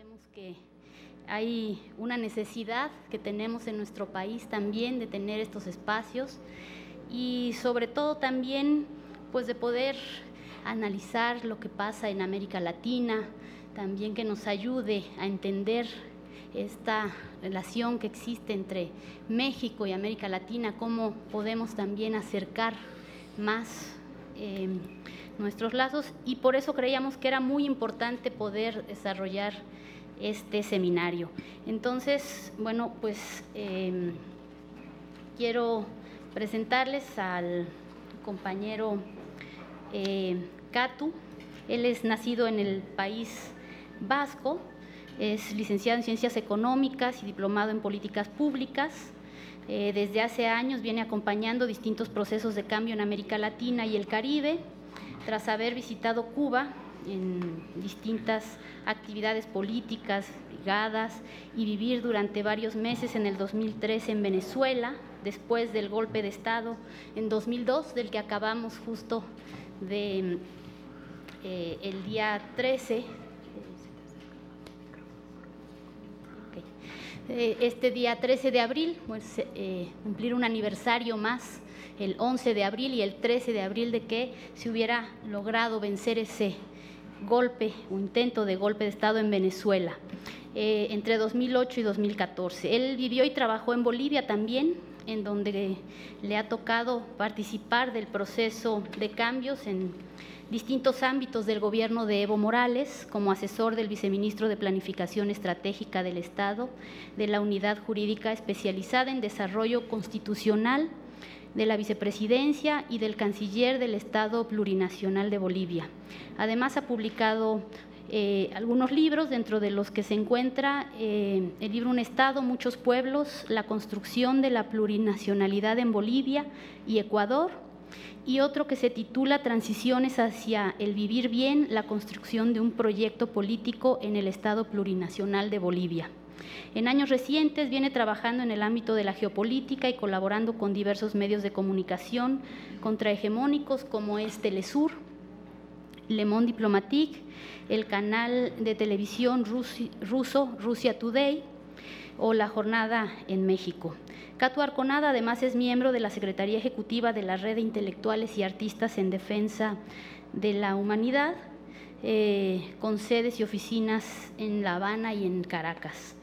sabemos que hay una necesidad que tenemos en nuestro país también de tener estos espacios y sobre todo también pues de poder analizar lo que pasa en América Latina, también que nos ayude a entender esta relación que existe entre México y América Latina, cómo podemos también acercar más nuestros lazos, y por eso creíamos que era muy importante poder desarrollar este seminario. Entonces, bueno, pues quiero presentarles al compañero Katu. Él es nacido en el País Vasco, es licenciado en Ciencias Económicas y diplomado en Políticas Públicas. Desde hace años viene acompañando distintos procesos de cambio en América Latina y el Caribe, tras haber visitado Cuba en distintas actividades políticas, brigadas, y vivir durante varios meses en el 2013 en Venezuela, después del golpe de Estado en 2002, del que acabamos justo de el día 13. Este día 13 de abril, pues, cumplir un aniversario más, el 11 de abril y el 13 de abril, de que se hubiera logrado vencer ese golpe o intento de golpe de Estado en Venezuela, entre 2008 y 2014. Él vivió y trabajó en Bolivia también, en donde le ha tocado participar del proceso de cambios en distintos ámbitos del gobierno de Evo Morales, como asesor del viceministro de Planificación Estratégica del Estado, de la Unidad Jurídica Especializada en Desarrollo Constitucional de la Vicepresidencia y del Canciller del Estado Plurinacional de Bolivia. Además, ha publicado algunos libros, dentro de los que se encuentra el libro Un Estado, Muchos Pueblos, la construcción de la plurinacionalidad en Bolivia y Ecuador, y otro que se titula Transiciones hacia el vivir bien, la construcción de un proyecto político en el Estado Plurinacional de Bolivia. En años recientes viene trabajando en el ámbito de la geopolítica y colaborando con diversos medios de comunicación contrahegemónicos como es Telesur, Le Monde Diplomatique, el canal de televisión ruso Russia Today o La Jornada en México. Katu Arconada además es miembro de la Secretaría Ejecutiva de la Red de Intelectuales y Artistas en Defensa de la Humanidad, con sedes y oficinas en La Habana y en Caracas.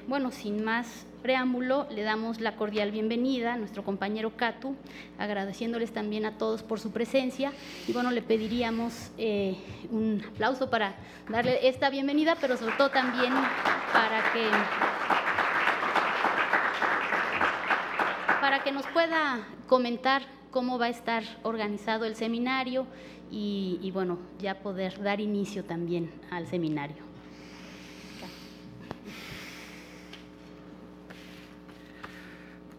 Bueno, sin más preámbulo, le damos la cordial bienvenida a nuestro compañero Katu, agradeciéndoles también a todos por su presencia, y bueno, le pediríamos un aplauso para darle esta bienvenida, pero sobre todo también para que nos pueda comentar cómo va a estar organizado el seminario y bueno, ya poder dar inicio también al seminario.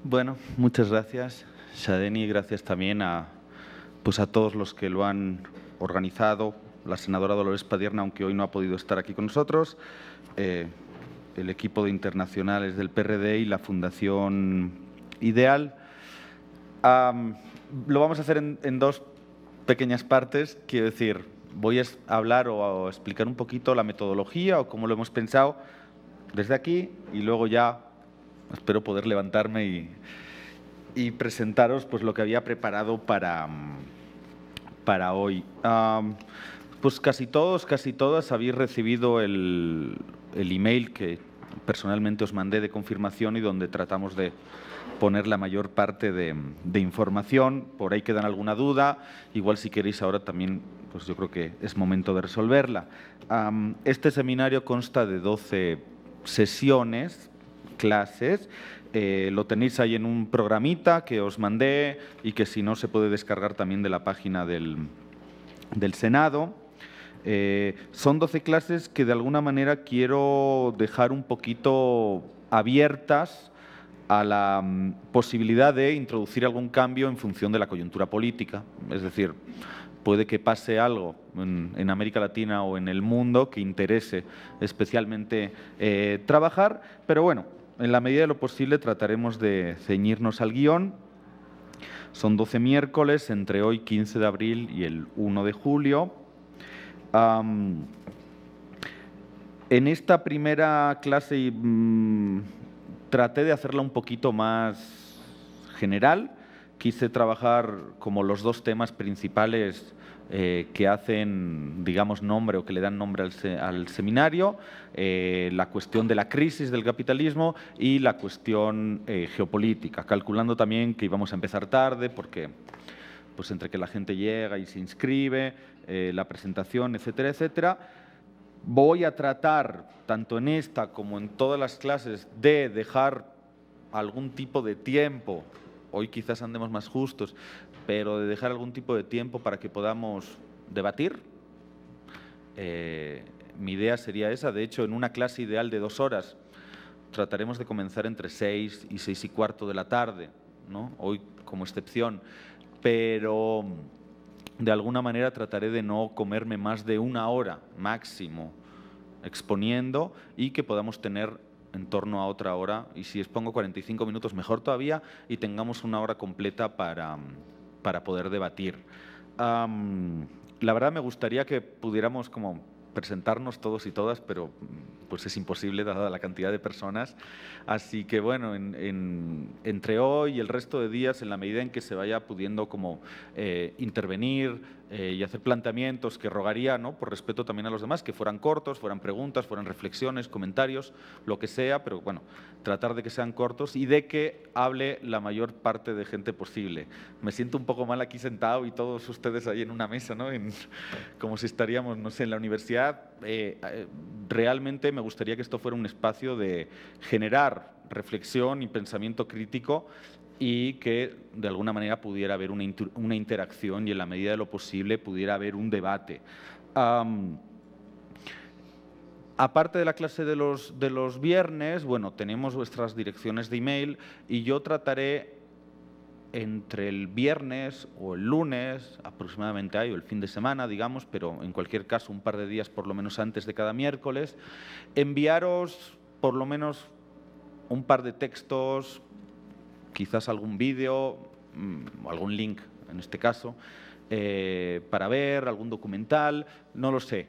Bueno, muchas gracias, Shadeni, gracias también a todos los que lo han organizado, la senadora Dolores Padierna, aunque hoy no ha podido estar aquí con nosotros, el equipo de internacionales del PRD y la Fundación Ideal. Lo vamos a hacer en dos pequeñas partes, quiero decir, voy a hablar o a explicar un poquito la metodología o cómo lo hemos pensado desde aquí, y luego ya espero poder levantarme y presentaros pues lo que había preparado para hoy. Pues casi todos, casi todas habéis recibido el email que personalmente os mandé de confirmación y donde tratamos de poner la mayor parte de información. Por ahí quedan alguna duda, igual si queréis ahora también, pues yo creo que es momento de resolverla. Este seminario consta de 12 sesiones, clases, lo tenéis ahí en un programita que os mandé y que si no se puede descargar también de la página del Senado. Son 12 clases que de alguna manera quiero dejar un poquito abiertas a la posibilidad de introducir algún cambio en función de la coyuntura política. Es decir, puede que pase algo en América Latina o en el mundo que interese especialmente trabajar, pero bueno, en la medida de lo posible trataremos de ceñirnos al guión. Son 12 miércoles entre hoy 15 de abril y el 1 de julio. En esta primera clase traté de hacerla un poquito más general. Quise trabajar como los dos temas principales que hacen, digamos, nombre o que le dan nombre al seminario, la cuestión de la crisis del capitalismo y la cuestión geopolítica, calculando también que íbamos a empezar tarde porque pues entre que la gente llega y se inscribe, la presentación, etcétera, etcétera. Voy a tratar, tanto en esta como en todas las clases, de dejar algún tipo de tiempo. Hoy quizás andemos más justos, pero de dejar algún tipo de tiempo para que podamos debatir. Mi idea sería esa. De hecho, en una clase ideal de 2 horas, trataremos de comenzar entre 6 y 6 y cuarto de la tarde, ¿no? Hoy como excepción, pero de alguna manera trataré de no comerme más de 1 hora máximo exponiendo y que podamos tener en torno a otra hora, y si expongo 45 minutos mejor todavía, y tengamos 1 hora completa para poder debatir. La verdad me gustaría que pudiéramos como presentarnos todos y todas, pero pues es imposible dada la cantidad de personas. Así que bueno, entre hoy y el resto de días, en la medida en que se vaya pudiendo como intervenir y hacer planteamientos, que rogaría, ¿no?, por respeto también a los demás, que fueran cortos, fueran preguntas, fueran reflexiones, comentarios, lo que sea, pero bueno, tratar de que sean cortos y de que hable la mayor parte de gente posible. Me siento un poco mal aquí sentado y todos ustedes ahí en una mesa, ¿no?, como si estaríamos, no sé, en la universidad. Realmente me gustaría que esto fuera un espacio de generar reflexión y pensamiento crítico y que de alguna manera pudiera haber una interacción y en la medida de lo posible pudiera haber un debate. Aparte de la clase de los viernes, bueno, tenemos vuestras direcciones de email y yo trataré entre el viernes o el lunes, aproximadamente ahí, o el fin de semana, digamos, pero en cualquier caso un par de días por lo menos antes de cada miércoles, enviaros por lo menos un par de textos, quizás algún vídeo, algún link en este caso, para ver, algún documental, no lo sé.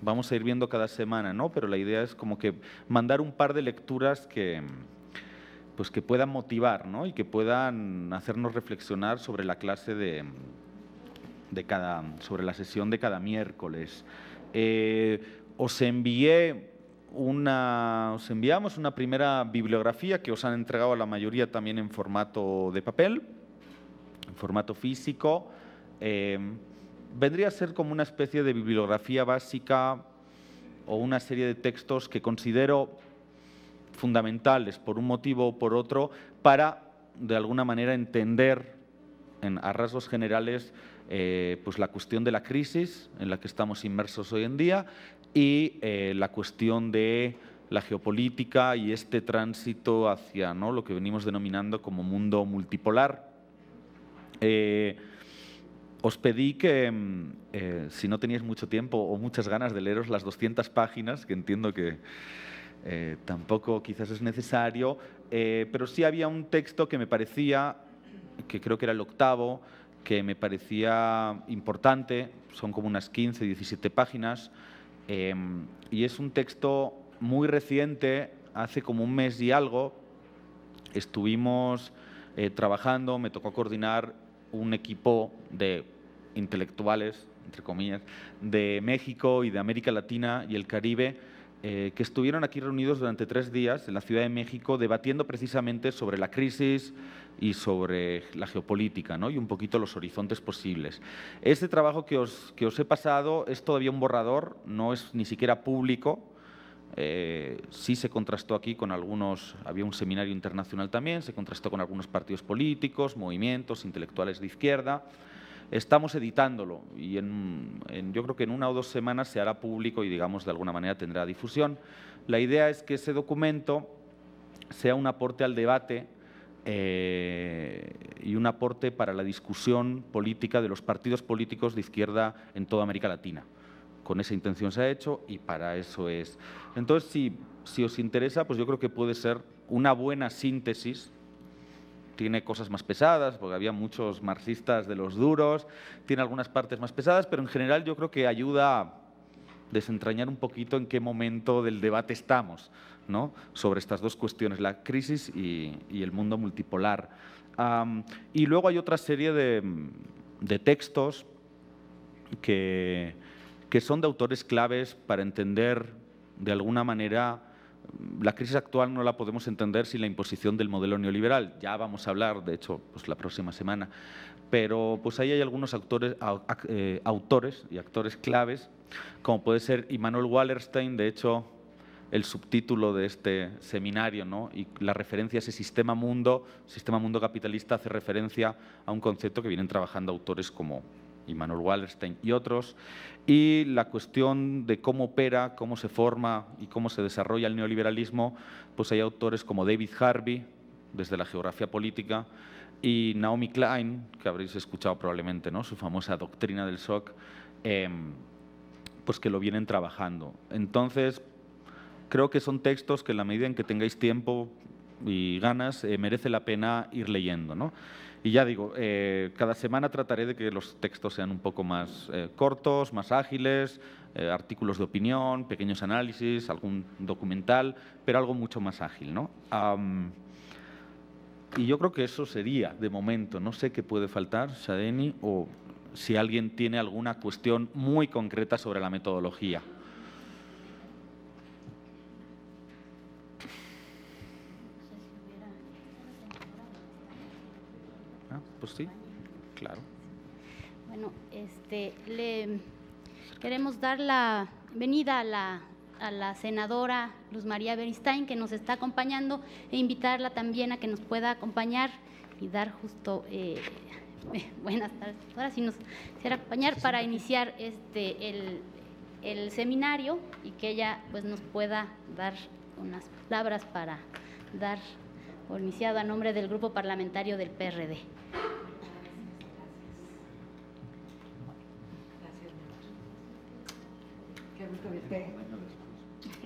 Vamos a ir viendo cada semana, ¿no? Pero la idea es como que mandar un par de lecturas que puedan motivar, ¿no?, y que puedan hacernos reflexionar sobre la clase sobre la sesión de cada miércoles. Os enviamos una primera bibliografía que os han entregado a la mayoría también en formato de papel, en formato físico. Vendría a ser como una especie de bibliografía básica o una serie de textos que considero fundamentales por un motivo o por otro para, de alguna manera, entender a rasgos generales pues la cuestión de la crisis en la que estamos inmersos hoy en día y la cuestión de la geopolítica y este tránsito hacia, ¿no?, lo que venimos denominando como mundo multipolar. Os pedí que, si no teníais mucho tiempo o muchas ganas de leeros las 200 páginas, que entiendo que tampoco quizás es necesario, pero sí había un texto que me parecía, que creo que era el 8º, que me parecía importante, son como unas 15, 17 páginas, y es un texto muy reciente, hace como 1 mes y algo, estuvimos trabajando, me tocó coordinar un equipo de intelectuales, entre comillas, de México y de América Latina y el Caribe, que estuvieron aquí reunidos durante 3 días en la Ciudad de México debatiendo precisamente sobre la crisis y sobre la geopolítica, ¿no?, y un poquito los horizontes posibles. Este trabajo que os he pasado es todavía un borrador, no es ni siquiera público. Sí se contrastó aquí con algunos, había un seminario internacional también, se contrastó con algunos partidos políticos, movimientos, intelectuales de izquierda. Estamos editándolo y yo creo que en 1 o 2 semanas se hará público y, digamos, de alguna manera tendrá difusión. La idea es que ese documento sea un aporte al debate y un aporte para la discusión política de los partidos políticos de izquierda en toda América Latina. Con esa intención se ha hecho y para eso es. Entonces, si os interesa, pues yo creo que puede ser una buena síntesis. Tiene cosas más pesadas, porque había muchos marxistas de los duros, tiene algunas partes más pesadas, pero en general yo creo que ayuda desentrañar un poquito en qué momento del debate estamos, ¿no?, sobre estas dos cuestiones, la crisis y el mundo multipolar. Y luego hay otra serie de textos que son de autores claves para entender, de alguna manera, la crisis actual no la podemos entender sin la imposición del modelo neoliberal. Ya vamos a hablar, de hecho, pues la próxima semana. Pero pues ahí hay algunos autores y actores claves, como puede ser Immanuel Wallerstein. De hecho, el subtítulo de este seminario, ¿no?, y la referencia a ese sistema mundo capitalista, hace referencia a un concepto que vienen trabajando autores como Immanuel Wallerstein y otros. Y la cuestión de cómo opera, cómo se forma y cómo se desarrolla el neoliberalismo, pues hay autores como David Harvey, desde la geografía política, y Naomi Klein, que habréis escuchado probablemente, ¿no?, su famosa doctrina del shock, pues que lo vienen trabajando. Entonces, creo que son textos que en la medida en que tengáis tiempo y ganas, merece la pena ir leyendo, ¿no? Y ya digo, cada semana trataré de que los textos sean un poco más cortos, más ágiles, artículos de opinión, pequeños análisis, algún documental, pero algo mucho más ágil, ¿no? Y yo creo que eso sería, de momento. No sé qué puede faltar, Shadeni, o si alguien tiene alguna cuestión muy concreta sobre la metodología. Pues sí, claro. Bueno, le queremos dar la bienvenida a la senadora Luz María Beristain, que nos está acompañando, e invitarla también a que nos pueda acompañar y dar justo buenas tardes. Ahora sí nos quisiera acompañar para iniciar el seminario, y que ella pues nos pueda dar unas palabras para dar por iniciado a nombre del Grupo Parlamentario del PRD. Qué gusto verte.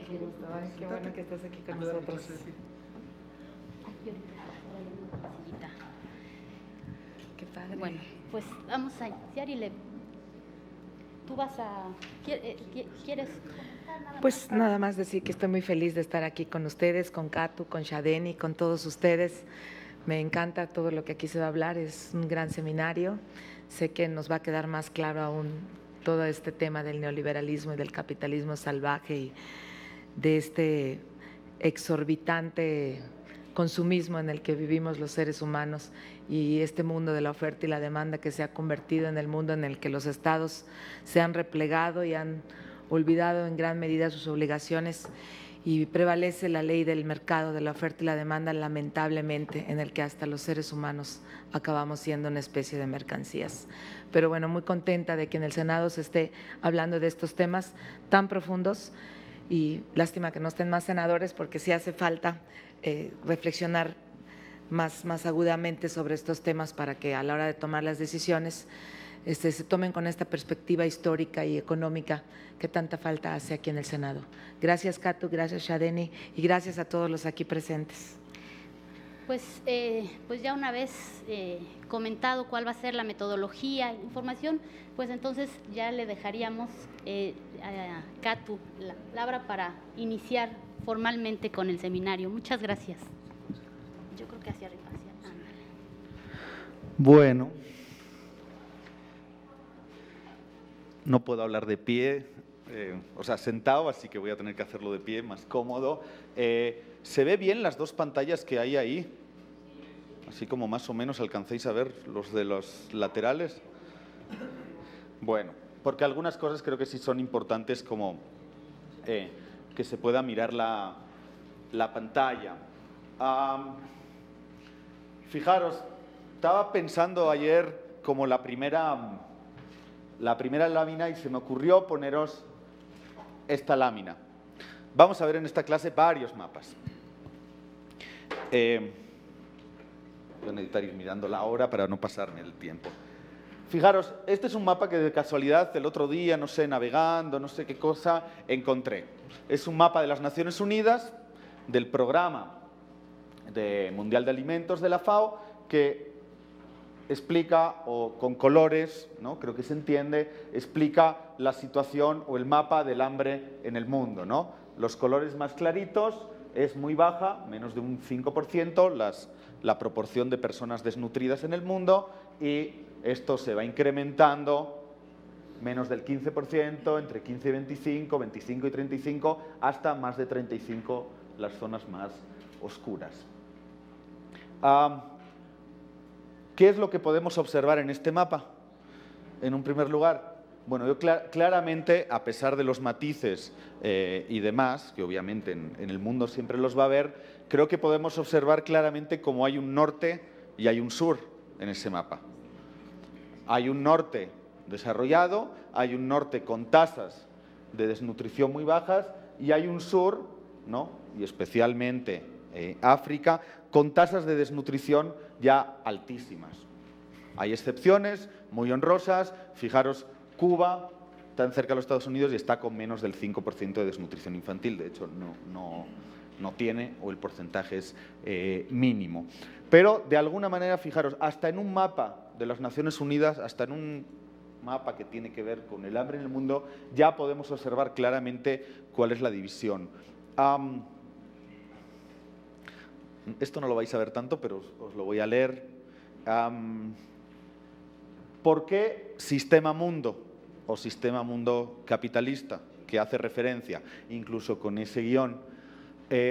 Qué gusto, qué bueno que estás aquí con nosotros. Qué padre. Bueno, pues vamos a iniciar y tú vas a… ¿Quieres? Pues nada más decir que estoy muy feliz de estar aquí con ustedes, con Katu, con Shadeni, con todos ustedes. Me encanta todo lo que aquí se va a hablar, es un gran seminario. Sé que nos va a quedar más claro aún todo este tema del neoliberalismo y del capitalismo salvaje y de este exorbitante consumismo en el que vivimos los seres humanos, y este mundo de la oferta y la demanda que se ha convertido en el mundo en el que los estados se han replegado y han olvidado en gran medida sus obligaciones, y prevalece la ley del mercado de la oferta y la demanda, lamentablemente, en el que hasta los seres humanos acabamos siendo una especie de mercancías. Pero bueno, muy contenta de que en el Senado se esté hablando de estos temas tan profundos, y lástima que no estén más senadores, porque sí hace falta reflexionar más agudamente sobre estos temas para que a la hora de tomar las decisiones se tomen con esta perspectiva histórica y económica que tanta falta hace aquí en el Senado. Gracias, Katu, gracias, Shadeni, y gracias a todos los aquí presentes. Pues ya una vez comentado cuál va a ser la metodología, información, pues entonces ya le dejaríamos a Katu la palabra para iniciar formalmente con el seminario. Muchas gracias. Yo creo que hacia arriba. Bueno, no puedo hablar de pie, o sea, sentado, así que voy a tener que hacerlo de pie, más cómodo. ¿Se ve bien las dos pantallas que hay ahí? Así como más o menos alcancéis a ver los de los laterales. Bueno, porque algunas cosas creo que sí son importantes, como que se pueda mirar la pantalla. Fijaros, estaba pensando ayer como la primera lámina, y se me ocurrió poneros esta lámina. Vamos a ver en esta clase varios mapas. Voy a necesitar ir mirando la hora para no pasarme el tiempo. Fijaros, este es un mapa que de casualidad el otro día, no sé, navegando, no sé qué cosa, encontré. Es un mapa de las Naciones Unidas, del Programa Mundial de Alimentos de la FAO, que explica, o con colores, ¿no?, creo que se entiende, explica la situación o el mapa del hambre en el mundo, ¿no? Los colores más claritos es muy baja, menos de un 5%, la proporción de personas desnutridas en el mundo, y esto se va incrementando, menos del 15%, entre 15 y 25, 25 y 35, hasta más de 35 las zonas más oscuras. ¿Qué es lo que podemos observar en este mapa? En un primer lugar, bueno, yo claramente, a pesar de los matices y demás, que obviamente en el mundo siempre los va a haber, creo que podemos observar claramente cómo hay un norte y hay un sur en ese mapa. Hay un norte desarrollado, hay un norte con tasas de desnutrición muy bajas, y hay un sur, ¿no?, y especialmente África, con tasas de desnutrición ya altísimas. Hay excepciones muy honrosas. Fijaros, Cuba, tan cerca de los Estados Unidos, y está con menos del 5% de desnutrición infantil. De hecho, no tiene, o el porcentaje es mínimo. Pero, de alguna manera, fijaros, hasta en un mapa de las Naciones Unidas, hasta en un mapa que tiene que ver con el hambre en el mundo, ya podemos observar claramente cuál es la división. Esto no lo vais a ver tanto, pero os lo voy a leer. ¿Por qué sistema mundo o sistema mundo capitalista? Que hace referencia, incluso con ese guión.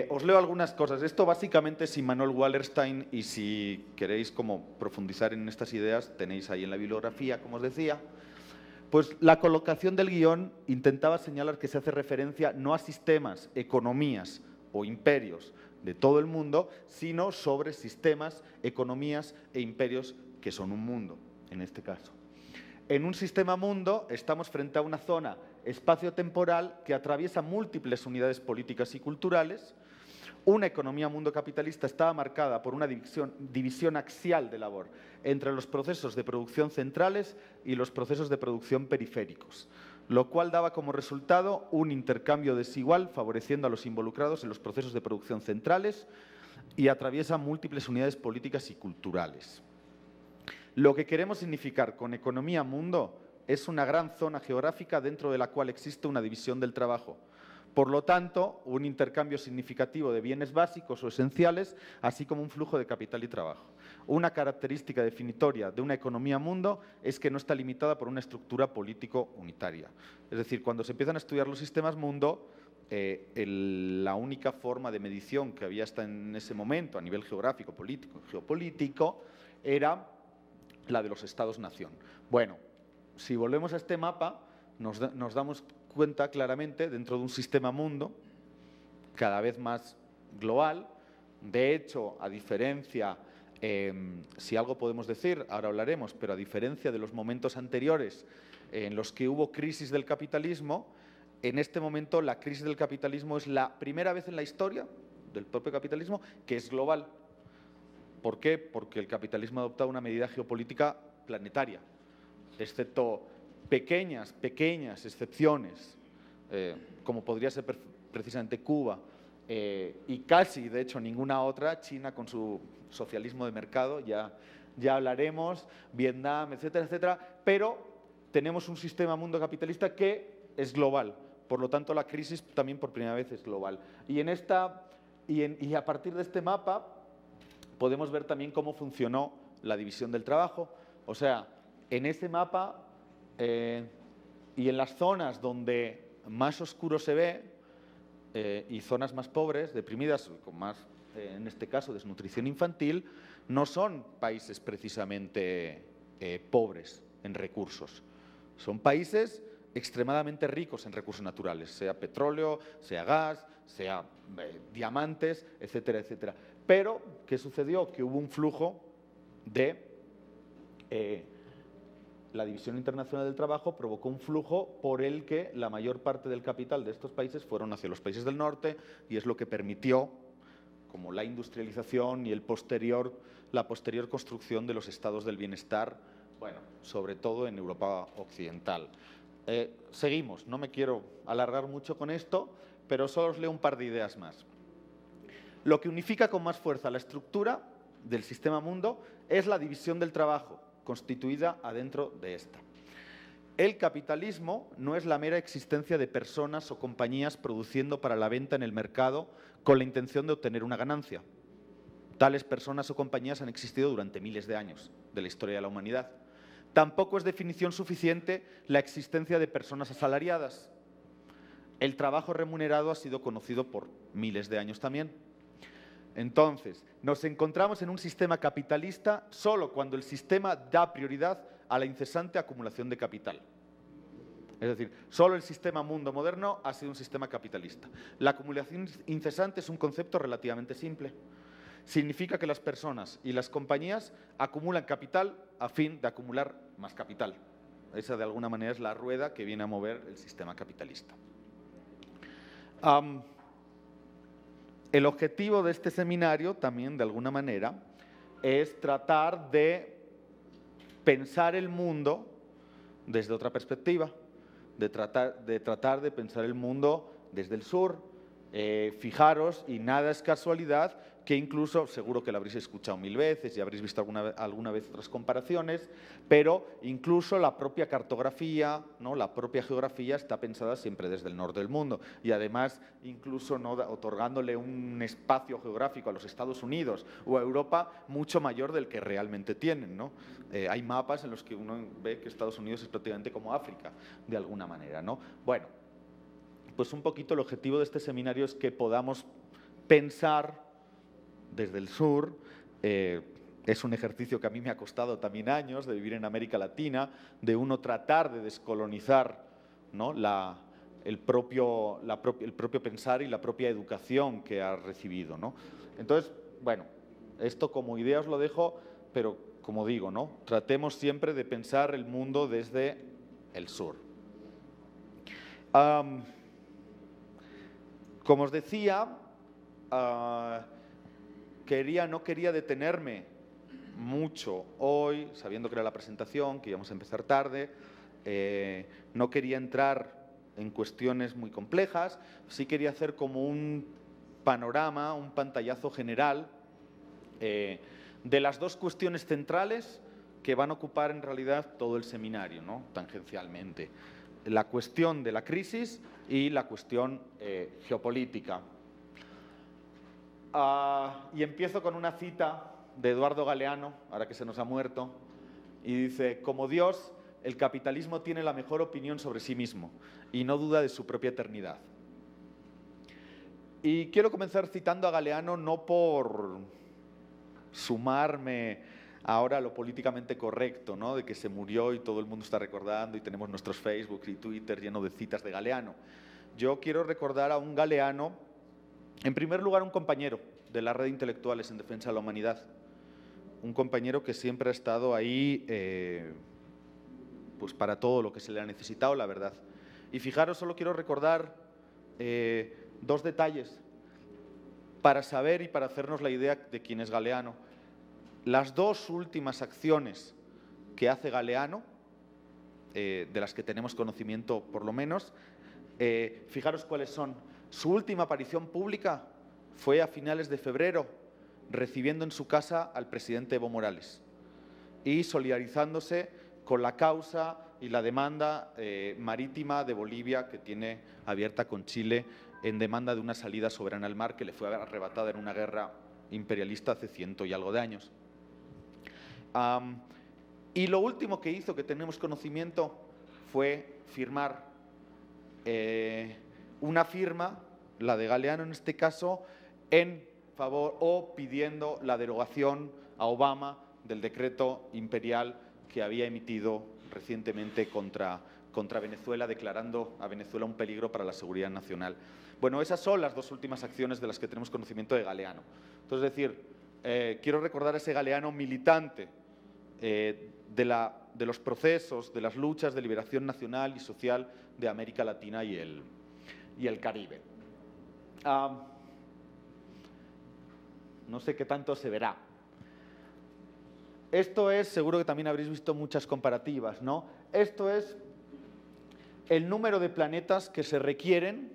Os leo algunas cosas. Esto básicamente es Immanuel Wallerstein, y si queréis como profundizar en estas ideas, tenéis ahí en la bibliografía, como os decía. Pues la colocación del guión intentaba señalar que se hace referencia no a sistemas, economías o imperios de todo el mundo, sino sobre sistemas, economías e imperios que son un mundo, en este caso. En un sistema mundo estamos frente a una zona espacio-temporal que atraviesa múltiples unidades políticas y culturales. Una economía mundo capitalista estaba marcada por una división axial de labor entre los procesos de producción centrales y los procesos de producción periféricos, lo cual daba como resultado un intercambio desigual, favoreciendo a los involucrados en los procesos de producción centrales, y atraviesa múltiples unidades políticas y culturales. Lo que queremos significar con economía mundo es una gran zona geográfica dentro de la cual existe una división del trabajo. Por lo tanto, un intercambio significativo de bienes básicos o esenciales, así como un flujo de capital y trabajo. Una característica definitoria de una economía mundo es que no está limitada por una estructura político unitaria. Es decir, cuando se empiezan a estudiar los sistemas mundo, la única forma de medición que había hasta en ese momento a nivel geográfico, político y geopolítico era la de los estados-nación. Bueno, si volvemos a este mapa, nos damos cuenta claramente, dentro de un sistema mundo cada vez más global. De hecho, a diferencia, si algo podemos decir, ahora hablaremos, pero a diferencia de los momentos anteriores en los que hubo crisis del capitalismo, en este momento la crisis del capitalismo es la primera vez en la historia del propio capitalismo que es global. ¿Por qué? Porque el capitalismo ha adoptado una medida geopolítica planetaria, excepto pequeñas excepciones, como podría ser precisamente Cuba, y casi, de hecho, ninguna otra, China con su socialismo de mercado, ya hablaremos, Vietnam, etcétera, etcétera, pero tenemos un sistema mundo capitalista que es global, por lo tanto la crisis también por primera vez es global. Y a partir de este mapa podemos ver también cómo funcionó la división del trabajo. O sea, en ese mapa y en las zonas donde más oscuro se ve y zonas más pobres, deprimidas, con más, en este caso, desnutrición infantil, no son países precisamente pobres en recursos. Son países extremadamente ricos en recursos naturales, sea petróleo, sea gas, sea diamantes, etcétera, etcétera. Pero, ¿qué sucedió? Que hubo un flujo de la División Internacional del Trabajo, provocó un flujo por el que la mayor parte del capital de estos países fueron hacia los países del norte, y es lo que permitió, como la industrialización y la posterior construcción de los estados del bienestar, bueno, sobre todo en Europa occidental. Seguimos, no me quiero alargar mucho con esto, pero solo os leo un par de ideas más. Lo que unifica con más fuerza la estructura del sistema mundo es la división del trabajo, constituida adentro de esta. El capitalismo no es la mera existencia de personas o compañías produciendo para la venta en el mercado con la intención de obtener una ganancia. Tales personas o compañías han existido durante miles de años de la historia de la humanidad. Tampoco es definición suficiente la existencia de personas asalariadas. El trabajo remunerado ha sido conocido por miles de años también. Entonces, nos encontramos en un sistema capitalista solo cuando el sistema da prioridad a la incesante acumulación de capital. Es decir, solo el sistema mundo moderno ha sido un sistema capitalista. La acumulación incesante es un concepto relativamente simple. Significa que las personas y las compañías acumulan capital a fin de acumular más capital. Esa, de alguna manera, es la rueda que viene a mover el sistema capitalista. El objetivo de este seminario, también, de alguna manera, es tratar de pensar el mundo desde otra perspectiva, de tratar de pensar el mundo desde el sur. Fijaros, y nada es casualidad, que incluso, seguro que lo habréis escuchado 1000 veces y habréis visto alguna vez otras comparaciones, pero incluso la propia cartografía, ¿no?, la propia geografía está pensada siempre desde el norte del mundo, y además incluso, ¿no?, otorgándole un espacio geográfico a los Estados Unidos o a Europa mucho mayor del que realmente tienen, ¿no? Hay mapas en los que uno ve que Estados Unidos es prácticamente como África, de alguna manera, ¿no? Bueno, pues un poquito el objetivo de este seminario es que podamos pensar desde el sur. Es un ejercicio que a mí me ha costado también años, de vivir en América Latina, de uno tratar de descolonizar, ¿no?, el propio pensar y la propia educación que ha recibido, ¿no? Entonces, bueno, esto como idea os lo dejo, pero como digo, ¿no?, tratemos siempre de pensar el mundo desde el sur. Como os decía, no quería detenerme mucho hoy, sabiendo que era la presentación, que íbamos a empezar tarde. No quería entrar en cuestiones muy complejas, sí quería hacer como un panorama, un pantallazo general de las dos cuestiones centrales que van a ocupar en realidad todo el seminario, ¿no?, tangencialmente. La cuestión de la crisis y la cuestión geopolítica. Y empiezo con una cita de Eduardo Galeano, ahora que se nos ha muerto, y dice: como Dios, el capitalismo tiene la mejor opinión sobre sí mismo y no duda de su propia eternidad. Y quiero comenzar citando a Galeano no por sumarme ahora a lo políticamente correcto, ¿no?, de que se murió y todo el mundo está recordando y tenemos nuestros Facebook y Twitter llenos de citas de Galeano. Yo quiero recordar a un Galeano, en primer lugar, un compañero de la red de intelectuales en defensa de la humanidad, un compañero que siempre ha estado ahí pues para todo lo que se le ha necesitado, la verdad. Y fijaros, solo quiero recordar dos detalles para saber y para hacernos la idea de quién es Galeano. Las dos últimas acciones que hace Galeano, de las que tenemos conocimiento por lo menos, fijaros cuáles son. Su última aparición pública fue a finales de febrero, recibiendo en su casa al presidente Evo Morales y solidarizándose con la causa y la demanda marítima de Bolivia que tiene abierta con Chile en demanda de una salida soberana al mar que le fue arrebatada en una guerra imperialista hace 100 y algo de años. Y lo último que hizo, que tenemos conocimiento, fue firmar una firma, la de Galeano en este caso, en favor o pidiendo la derogación a Obama del decreto imperial que había emitido recientemente contra Venezuela, declarando a Venezuela un peligro para la seguridad nacional. Bueno, esas son las dos últimas acciones de las que tenemos conocimiento de Galeano. Entonces, es decir, quiero recordar a ese Galeano militante de los procesos, de las luchas de liberación nacional y social de América Latina y el Caribe. No sé qué tanto se verá. Esto es, seguro que también habréis visto muchas comparativas, ¿no? Esto es el número de planetas que se requieren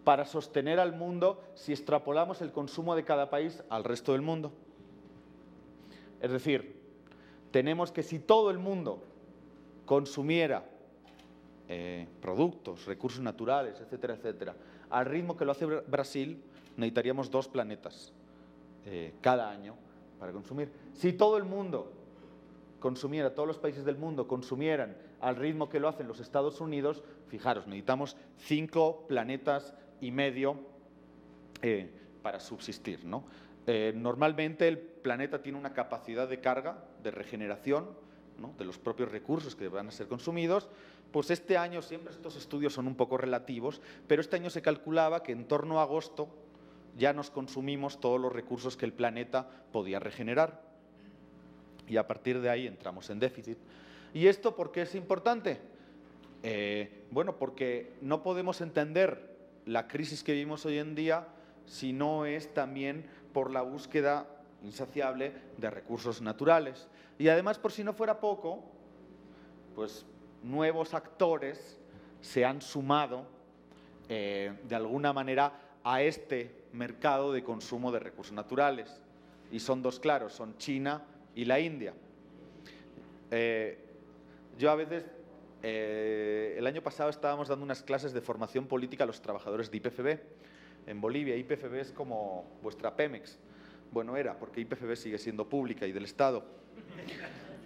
para sostener al mundo si extrapolamos el consumo de cada país al resto del mundo. Es decir, tenemos que, si todo el mundo consumiera productos, recursos naturales, etcétera, etcétera, al ritmo que lo hace Brasil, necesitaríamos 2 planetas cada año para consumir. Si todo el mundo consumiera, todos los países del mundo consumieran al ritmo que lo hacen los Estados Unidos, fijaros, necesitamos 5 planetas y medio para subsistir, ¿no? Normalmente el planeta tiene una capacidad de carga, de regeneración, ¿no?, de los propios recursos que van a ser consumidos. Pues este año, siempre estos estudios son un poco relativos, pero este año se calculaba que en torno a agosto ya nos consumimos todos los recursos que el planeta podía regenerar. Y a partir de ahí entramos en déficit. ¿Y esto por qué es importante? Bueno, porque no podemos entender la crisis que vivimos hoy en día si no es también por la búsqueda insaciable de recursos naturales. Y además, por si no fuera poco, pues nuevos actores se han sumado de alguna manera a este mercado de consumo de recursos naturales. Y son 2 claros, son China y la India. Yo a veces, el año pasado estábamos dando unas clases de formación política a los trabajadores de YPFB en Bolivia. YPFB es como vuestra Pemex. Bueno, era, porque YPFB sigue siendo pública y del Estado.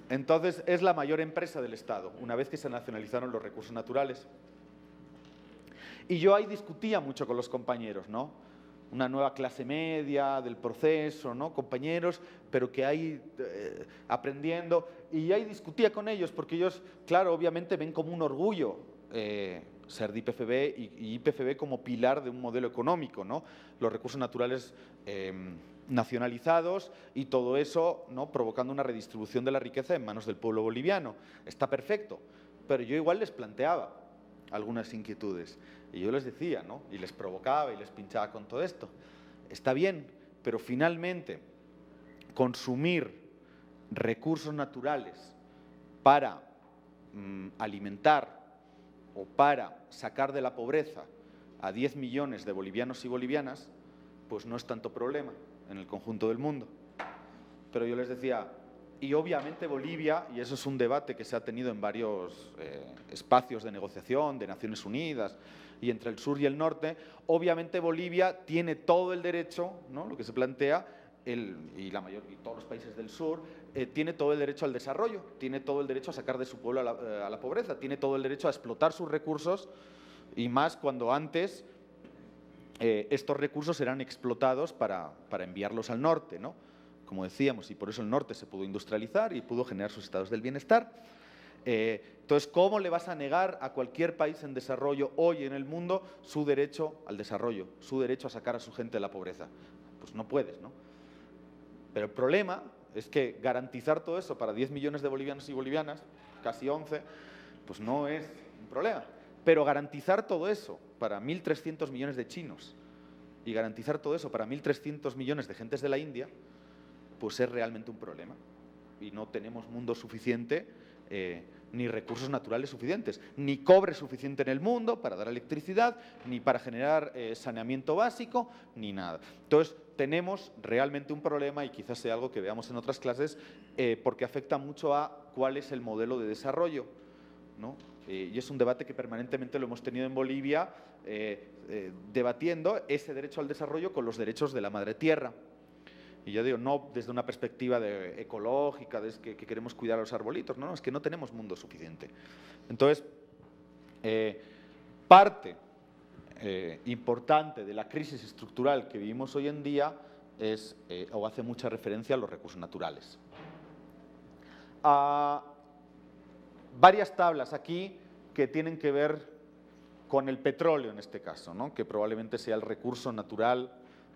Entonces, es la mayor empresa del Estado, una vez que se nacionalizaron los recursos naturales. Y yo ahí discutía mucho con los compañeros, ¿no? Una nueva clase media del proceso, ¿no? Compañeros, pero que hay aprendiendo. Y ahí discutía con ellos, porque ellos, claro, obviamente ven como un orgullo ser de YPFB y YPFB como pilar de un modelo económico, ¿no? Los recursos naturales nacionalizados y todo eso, ¿no?, provocando una redistribución de la riqueza en manos del pueblo boliviano. Está perfecto, pero yo igual les planteaba algunas inquietudes y yo les decía, ¿no?, y les provocaba y les pinchaba con todo esto. Está bien, pero finalmente consumir recursos naturales para alimentar o para sacar de la pobreza a 10 millones de bolivianos y bolivianas, pues no es tanto problema en el conjunto del mundo. Pero yo les decía, y obviamente Bolivia, y eso es un debate que se ha tenido en varios espacios de negociación de Naciones Unidas y entre el sur y el norte, obviamente Bolivia tiene todo el derecho, ¿no?, lo que se plantea, y todos los países del sur, tiene todo el derecho al desarrollo, tiene todo el derecho a sacar de su pueblo a la pobreza, tiene todo el derecho a explotar sus recursos, y más cuando antes estos recursos eran explotados para enviarlos al norte, ¿no?, como decíamos, y por eso el norte se pudo industrializar y pudo generar sus estados del bienestar. Entonces, ¿cómo le vas a negar a cualquier país en desarrollo hoy en el mundo su derecho al desarrollo, su derecho a sacar a su gente de la pobreza? Pues no puedes, ¿no? Pero el problema es que garantizar todo eso para 10 millones de bolivianos y bolivianas, casi 11, pues no es un problema. Pero garantizar todo eso para 1.300 millones de chinos y garantizar todo eso para 1.300 millones de gentes de la India, pues es realmente un problema. Y no tenemos mundo suficiente, ni recursos naturales suficientes, ni cobre suficiente en el mundo para dar electricidad, ni para generar saneamiento básico, ni nada. Entonces, tenemos realmente un problema, y quizás sea algo que veamos en otras clases, porque afecta mucho a cuál es el modelo de desarrollo, ¿no? Y es un debate que permanentemente lo hemos tenido en Bolivia, debatiendo ese derecho al desarrollo con los derechos de la madre tierra. Y yo digo, no desde una perspectiva ecológica, de que queremos cuidar a los arbolitos, no, es que no tenemos mundo suficiente. Entonces, parte importante de la crisis estructural que vivimos hoy en día es, o hace mucha referencia a los recursos naturales. Varias tablas aquí que tienen que ver con el petróleo en este caso, ¿no?, que probablemente sea el recurso natural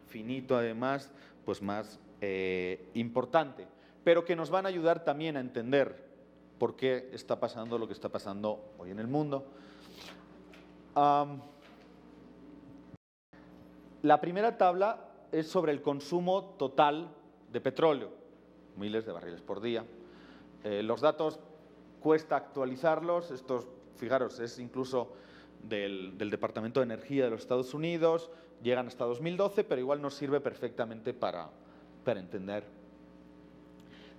finito, además, pues más importante, pero que nos van a ayudar también a entender por qué está pasando lo que está pasando hoy en el mundo. La primera tabla es sobre el consumo total de petróleo, miles de barriles por día. Los datos cuesta actualizarlos, estos, fijaros, es incluso del Departamento de Energía de los Estados Unidos, llegan hasta 2012, pero igual nos sirve perfectamente para entender.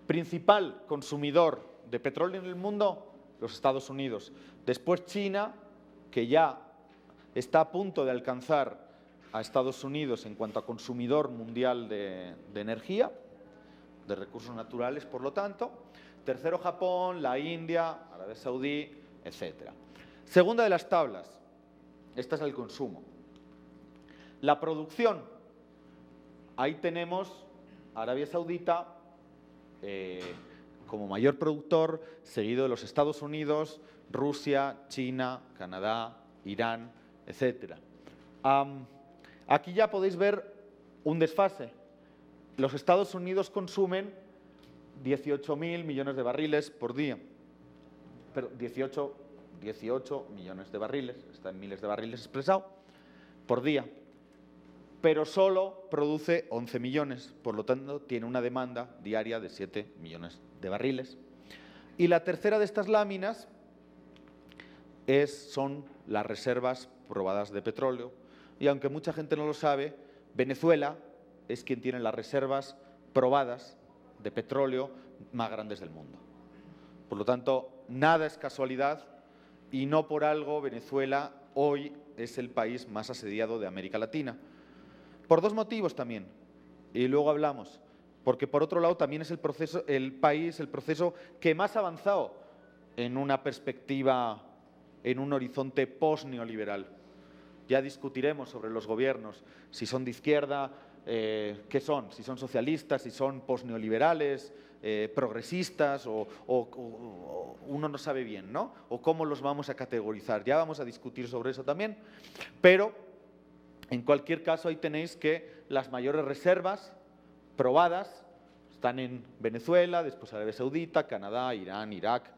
Principal consumidor de petróleo en el mundo, los Estados Unidos. Después China, que ya está a punto de alcanzar a Estados Unidos en cuanto a consumidor mundial de energía, de recursos naturales, por lo tanto. Tercero, Japón, la India, Arabia Saudí, etc. Segunda de las tablas, esta es el consumo. La producción, ahí tenemos Arabia Saudita como mayor productor, seguido de los Estados Unidos, Rusia, China, Canadá, Irán, etc. Aquí ya podéis ver un desfase. Los Estados Unidos consumen 18.000 millones de barriles por día. Pero 18 millones de barriles, está en miles de barriles expresado, por día. Pero solo produce 11 millones, por lo tanto tiene una demanda diaria de 7 millones de barriles. Y la tercera de estas láminas son las reservas probadas de petróleo. Y aunque mucha gente no lo sabe, Venezuela es quien tiene las reservas probadas de petróleo más grandes del mundo. Por lo tanto, nada es casualidad y no por algo Venezuela hoy es el país más asediado de América Latina. Por dos motivos también, y luego hablamos. Porque por otro lado también es el proceso que más ha avanzado en una perspectiva, en un horizonte post-neoliberal. Ya discutiremos sobre los gobiernos, si son de izquierda, qué son, si son socialistas, si son post-neoliberales, progresistas, o uno no sabe bien, ¿no? O cómo los vamos a categorizar. Ya vamos a discutir sobre eso también, pero en cualquier caso ahí tenéis que las mayores reservas probadas están en Venezuela, después Arabia Saudita, Canadá, Irán, Irak,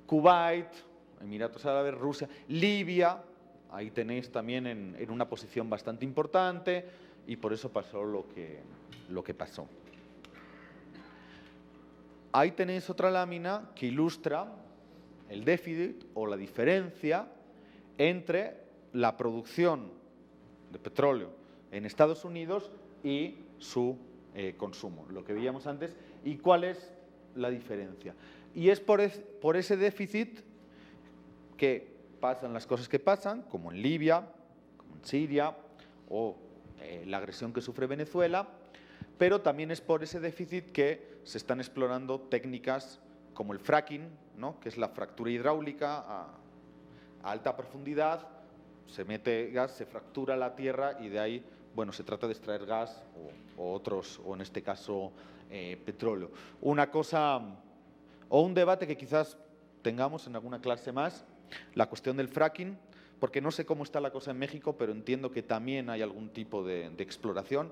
Kuwait, Emiratos Árabes, Rusia, Libia, ahí tenéis también en una posición bastante importante y por eso pasó lo que pasó. Ahí tenéis otra lámina que ilustra el déficit o la diferencia entre la producción de petróleo en Estados Unidos y su consumo, lo que veíamos antes, y cuál es la diferencia. Y es por ese déficit que pasan las cosas que pasan, como en Libia, como en Siria, o la agresión que sufre Venezuela, pero también es por ese déficit que se están explorando técnicas como el fracking, ¿no? Que es la fractura hidráulica a alta profundidad, se mete gas, se fractura la tierra y de ahí, bueno, se trata de extraer gas o en este caso petróleo. Una cosa o un debate que quizás tengamos en alguna clase más, la cuestión del fracking, porque no sé cómo está la cosa en México, pero entiendo que también hay algún tipo de exploración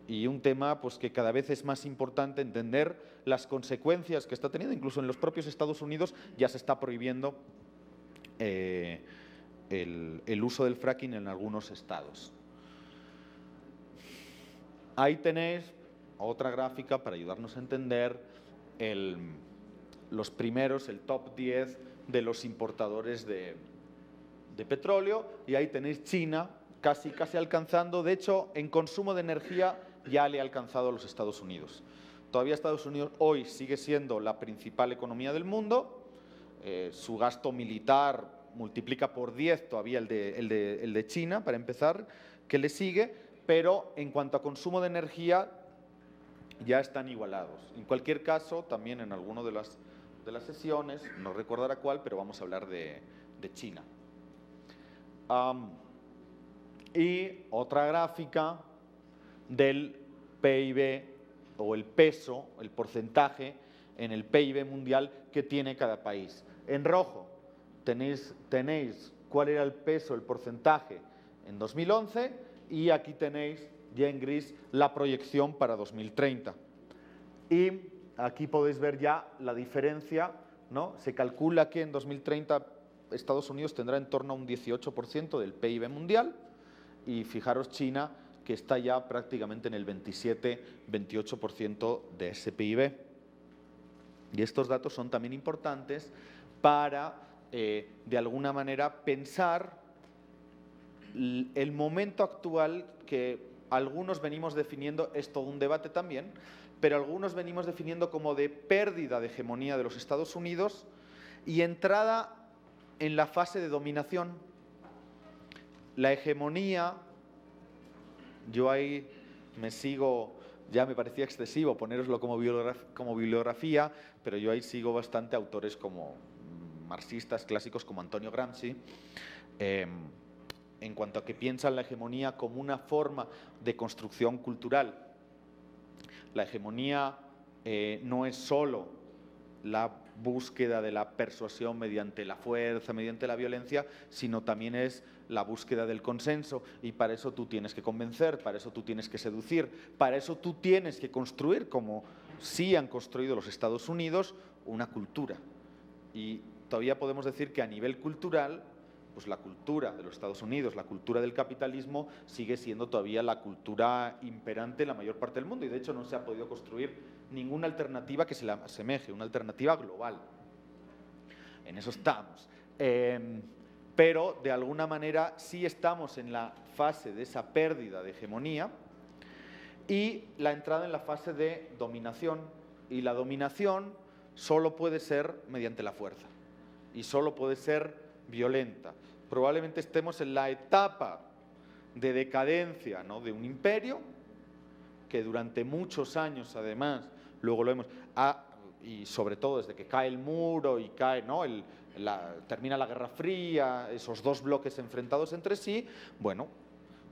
y un tema pues, que cada vez es más importante entender las consecuencias que está teniendo, incluso en los propios Estados Unidos ya se está prohibiendo el uso del fracking en algunos estados. Ahí tenéis otra gráfica para ayudarnos a entender los primeros, el top 10 de los importadores de petróleo, y ahí tenéis China casi alcanzando, de hecho en consumo de energía ya le ha alcanzado a los Estados Unidos. Todavía Estados Unidos hoy sigue siendo la principal economía del mundo, su gasto militar multiplica por 10 todavía el de China, para empezar, que le sigue, pero en cuanto a consumo de energía ya están igualados. En cualquier caso, también en alguna de las sesiones, no recordará cuál, pero vamos a hablar de China. Y otra gráfica del PIB o el peso, el porcentaje en el PIB mundial que tiene cada país. En rojo tenéis cuál era el peso, el porcentaje en 2011 y aquí tenéis ya en gris la proyección para 2030. Y aquí podéis ver ya la diferencia, ¿no? Se calcula que en 2030 Estados Unidos tendrá en torno a un 18% del PIB mundial y fijaros China que está ya prácticamente en el 27-28% de ese PIB. Y estos datos son también importantes para, de alguna manera, pensar el momento actual que algunos venimos definiendo, es todo un debate también, pero algunos venimos definiendo como de pérdida de hegemonía de los Estados Unidos y entrada en la fase de dominación. La hegemonía, yo ahí me sigo, ya me parecía excesivo ponéroslo como bibliografía, pero yo ahí sigo bastante autores como marxistas clásicos como Antonio Gramsci, en cuanto a que piensan la hegemonía como una forma de construcción cultural. La hegemonía no es solo la búsqueda de la persuasión mediante la fuerza, mediante la violencia, sino también es la búsqueda del consenso, y para eso tú tienes que convencer, para eso tú tienes que seducir, para eso tú tienes que construir, como sí han construido los Estados Unidos, una cultura. Y todavía podemos decir que a nivel cultural, pues la cultura de los Estados Unidos, la cultura del capitalismo, sigue siendo todavía la cultura imperante en la mayor parte del mundo, y de hecho no se ha podido construir ninguna alternativa que se le asemeje, una alternativa global. En eso estamos. Pero de alguna manera sí estamos en la fase de esa pérdida de hegemonía y la entrada en la fase de dominación, y la dominación solo puede ser mediante la fuerza y solo puede ser violenta. Probablemente estemos en la etapa de decadencia, ¿no?, de un imperio que durante muchos años, además, luego lo vemos, y sobre todo desde que cae el muro y cae, ¿no?, termina la Guerra Fría, esos dos bloques enfrentados entre sí, bueno,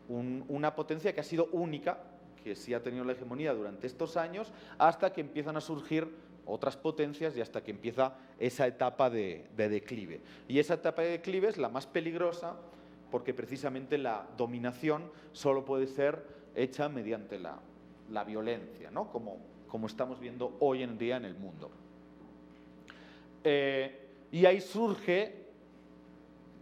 una potencia que ha sido única, que sí ha tenido la hegemonía durante estos años, hasta que empiezan a surgir otras potencias y hasta que empieza esa etapa de declive. Y esa etapa de declive es la más peligrosa porque precisamente la dominación solo puede ser hecha mediante la violencia, ¿no?, como estamos viendo hoy en día en el mundo. Y ahí surge,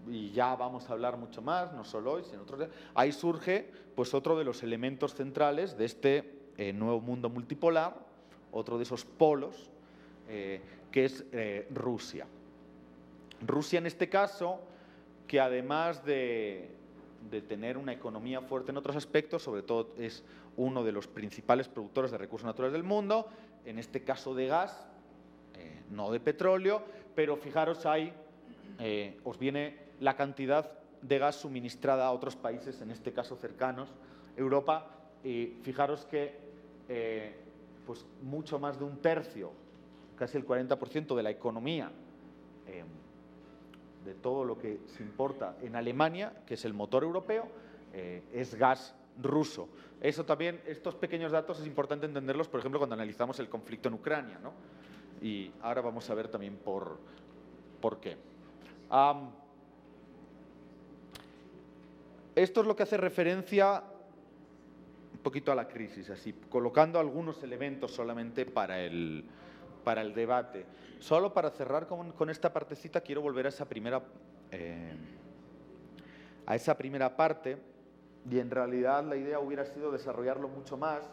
y ya vamos a hablar mucho más, no solo hoy, sino otros días, ahí surge pues otro de los elementos centrales de este nuevo mundo multipolar, otro de esos polos, que es Rusia. Rusia en este caso, que además de tener una economía fuerte en otros aspectos, sobre todo es uno de los principales productores de recursos naturales del mundo, en este caso de gas, no de petróleo, pero fijaros ahí, os viene la cantidad de gas suministrada a otros países, en este caso cercanos, Europa, y fijaros que pues mucho más de un tercio, casi el 40% de la economía de todo lo que se importa en Alemania, que es el motor europeo, es gas ruso. Eso también, estos pequeños datos es importante entenderlos, por ejemplo, cuando analizamos el conflicto en Ucrania, ¿no? Y ahora vamos a ver también por qué. Esto es lo que hace referencia un poquito a la crisis, así, colocando algunos elementos solamente para el debate. Solo para cerrar con esta partecita, quiero volver a esa primera parte, y en realidad la idea hubiera sido desarrollarlo mucho más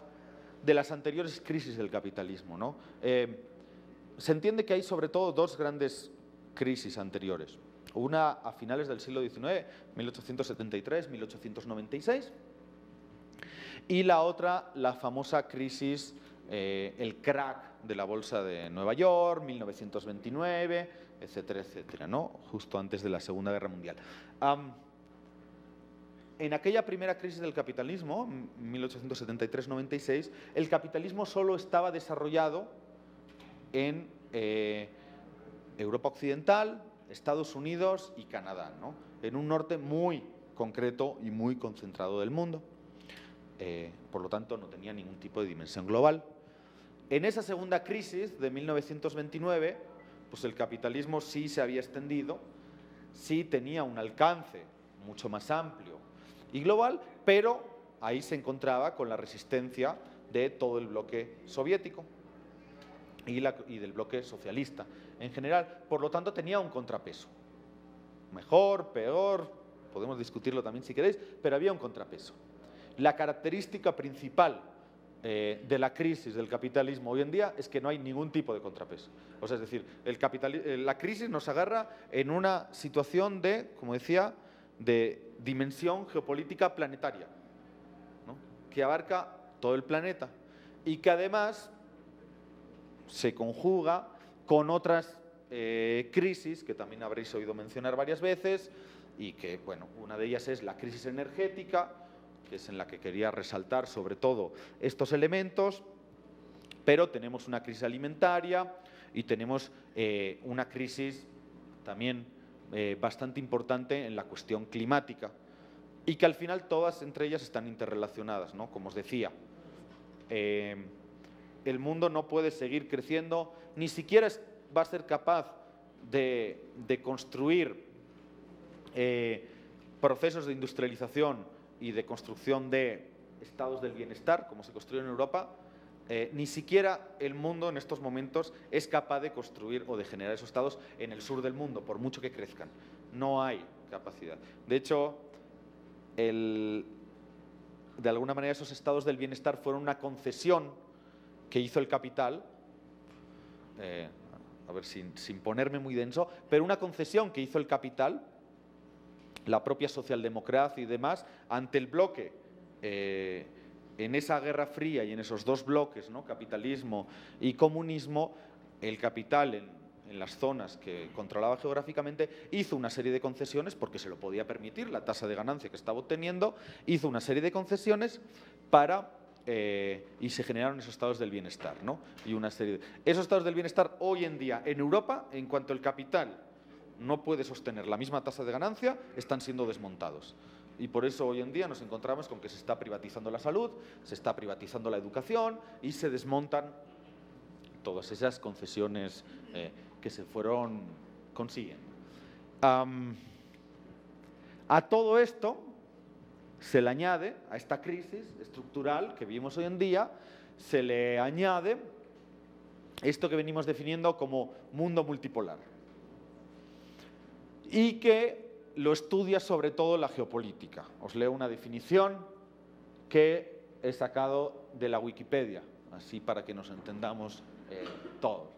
de las anteriores crisis del capitalismo, ¿no? Se entiende que hay sobre todo dos grandes crisis anteriores. Una a finales del siglo XIX, 1873, 1896, y la otra, la famosa crisis, el crack de la bolsa de Nueva York, 1929, etcétera, etcétera, ¿no?, justo antes de la Segunda Guerra Mundial. En aquella primera crisis del capitalismo, 1873-96, el capitalismo solo estaba desarrollado en Europa Occidental, Estados Unidos y Canadá, ¿no?, en un norte muy concreto y muy concentrado del mundo. Por lo tanto, no tenía ningún tipo de dimensión global. En esa segunda crisis de 1929, pues el capitalismo sí se había extendido, sí tenía un alcance mucho más amplio y global, pero ahí se encontraba con la resistencia de todo el bloque soviético y del bloque socialista en general. Por lo tanto, tenía un contrapeso. Mejor, peor, podemos discutirlo también si queréis, pero había un contrapeso. La característica principal de la crisis del capitalismo hoy en día es que no hay ningún tipo de contrapeso. O sea, es decir, la crisis nos agarra en una situación de, como decía, de dimensión geopolítica planetaria, ¿no?, que abarca todo el planeta y que además se conjuga con otras crisis que también habréis oído mencionar varias veces y que, bueno, una de ellas es la crisis energética, que es en la que quería resaltar sobre todo estos elementos, pero tenemos una crisis alimentaria y tenemos una crisis también bastante importante en la cuestión climática y que al final todas entre ellas están interrelacionadas, ¿no? Como os decía, el mundo no puede seguir creciendo, ni siquiera va a ser capaz de construir procesos de industrialización y de construcción de estados del bienestar, como se construye en Europa. Ni siquiera el mundo en estos momentos es capaz de construir o de generar esos estados en el sur del mundo, por mucho que crezcan. No hay capacidad. De hecho, de alguna manera esos estados del bienestar fueron una concesión que hizo el capital, a ver, sin ponerme muy denso, pero una concesión que hizo el capital, la propia socialdemocracia y demás, ante el bloque, en esa Guerra Fría y en esos dos bloques, ¿no? Capitalismo y comunismo, el capital en las zonas que controlaba geográficamente hizo una serie de concesiones, porque se lo podía permitir, la tasa de ganancia que estaba obteniendo, hizo una serie de concesiones para... y se generaron esos estados del bienestar, ¿no? Y una serie esos estados del bienestar hoy en día en Europa, en cuanto el capital no puede sostener la misma tasa de ganancia, están siendo desmontados. Y por eso hoy en día nos encontramos con que se está privatizando la salud, se está privatizando la educación y se desmontan todas esas concesiones que se fueron consiguiendo. A todo esto se le añade, a esta crisis estructural que vivimos hoy en día, se le añade esto que venimos definiendo como mundo multipolar y que lo estudia sobre todo la geopolítica. Os leo una definición que he sacado de la Wikipedia, así para que nos entendamos todos.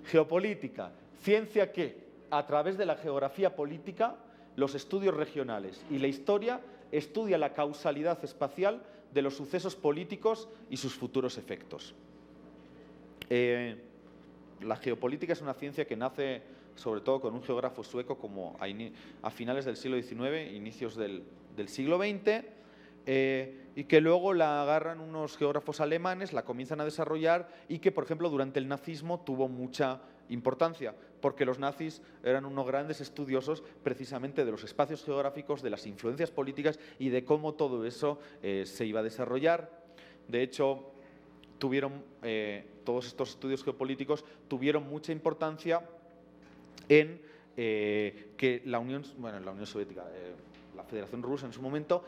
Geopolítica, ciencia que, a través de la geografía política, los estudios regionales y la historia, estudia la causalidad espacial de los sucesos políticos y sus futuros efectos. La geopolítica es una ciencia que nace sobre todo con un geógrafo sueco como a finales del siglo XIX, inicios del siglo XX, y que luego la agarran unos geógrafos alemanes, la comienzan a desarrollar y que, por ejemplo, durante el nazismo tuvo mucha importancia, porque los nazis eran unos grandes estudiosos precisamente de los espacios geográficos, de las influencias políticas y de cómo todo eso se iba a desarrollar. De hecho, todos estos estudios geopolíticos tuvieron mucha importancia en que la Unión Soviética, la Federación Rusa en su momento,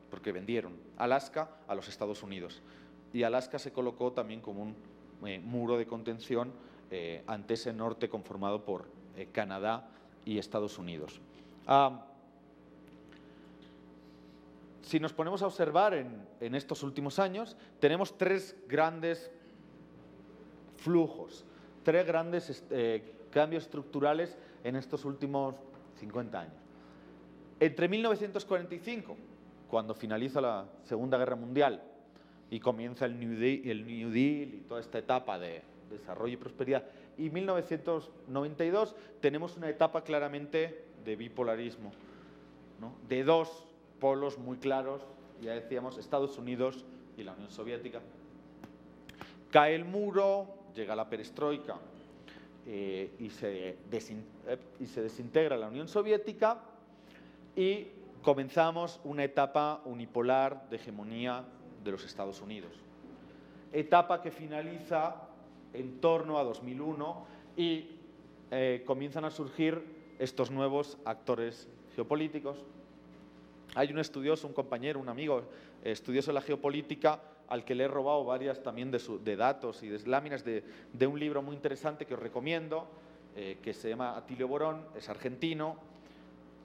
porque vendieron Alaska a los Estados Unidos. Y Alaska se colocó también como un muro de contención ante ese norte conformado por Canadá y Estados Unidos. Si nos ponemos a observar en estos últimos años, tenemos tres grandes flujos, tres grandes cambios estructurales en estos últimos 50 años. Entre 1945, cuando finaliza la Segunda Guerra Mundial y comienza el New Deal y toda esta etapa de desarrollo y prosperidad, y 1992 tenemos una etapa claramente de bipolarismo, ¿no? De dos polos muy claros, ya decíamos, Estados Unidos y la Unión Soviética. Cae el muro, llega la perestroika, y se desintegra la Unión Soviética y comenzamos una etapa unipolar de hegemonía de los Estados Unidos. Etapa que finaliza en torno a 2001 y comienzan a surgir estos nuevos actores geopolíticos. Hay un estudioso, un compañero, un amigo estudioso de la geopolítica al que le he robado varias también de datos y de láminas de un libro muy interesante que os recomiendo, que se llama Atilio Borón, es argentino,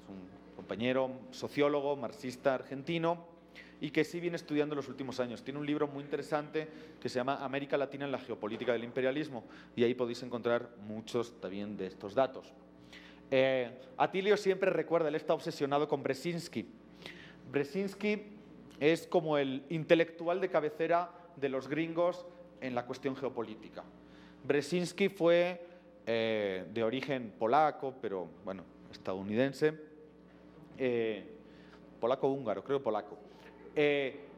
es un compañero sociólogo, marxista argentino, y que sí viene estudiando en los últimos años. Tiene un libro muy interesante que se llama América Latina en la geopolítica del imperialismo, y ahí podéis encontrar muchos también de estos datos. Atilio siempre recuerda, él está obsesionado con Brzezinski. Brzezinski es como el intelectual de cabecera de los gringos en la cuestión geopolítica. Brzezinski fue de origen polaco, pero bueno, estadounidense, polaco-húngaro, creo polaco.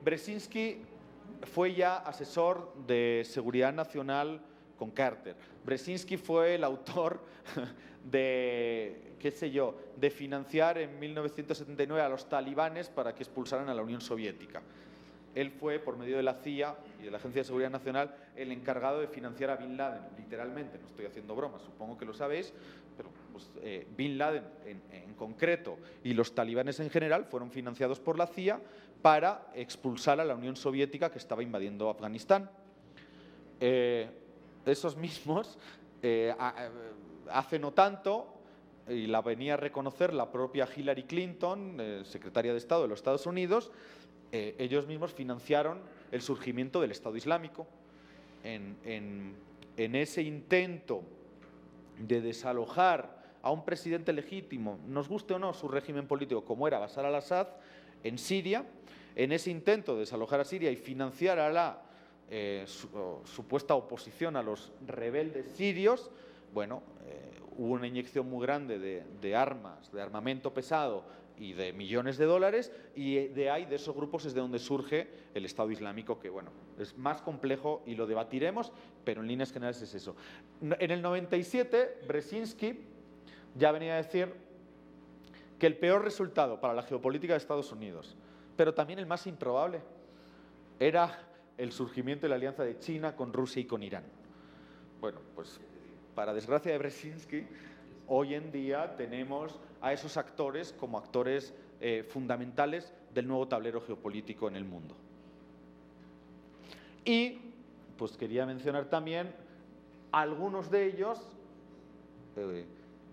Brzezinski fue ya asesor de seguridad nacional con Carter. Brzezinski fue el autor de, qué sé yo, de financiar en 1979 a los talibanes para que expulsaran a la Unión Soviética. Él fue, por medio de la CIA y de la Agencia de Seguridad Nacional, el encargado de financiar a Bin Laden, literalmente. No estoy haciendo bromas, supongo que lo sabéis, pero pues, Bin Laden en concreto y los talibanes en general fueron financiados por la CIA para expulsar a la Unión Soviética que estaba invadiendo Afganistán. Esos mismos, hace no tanto, y la venía a reconocer la propia Hillary Clinton, secretaria de Estado de los Estados Unidos, ellos mismos financiaron el surgimiento del Estado Islámico. En ese intento de desalojar a un presidente legítimo, nos guste o no su régimen político, como era Bashar al-Assad, en Siria, en ese intento de desalojar a Siria y financiar a la supuesta oposición a los rebeldes sirios, bueno, hubo una inyección muy grande de armas, de armamento pesado y de millones de dólares, y de ahí, de esos grupos, es de donde surge el Estado Islámico, que bueno, es más complejo y lo debatiremos, pero en líneas generales es eso. En el 97, Brzezinski ya venía a decir que el peor resultado para la geopolítica de Estados Unidos, pero también el más improbable, era el surgimiento de la alianza de China con Rusia y con Irán. Bueno, pues para desgracia de Brzezinski, hoy en día tenemos a esos actores como actores fundamentales del nuevo tablero geopolítico en el mundo. Y pues quería mencionar también algunos de ellos,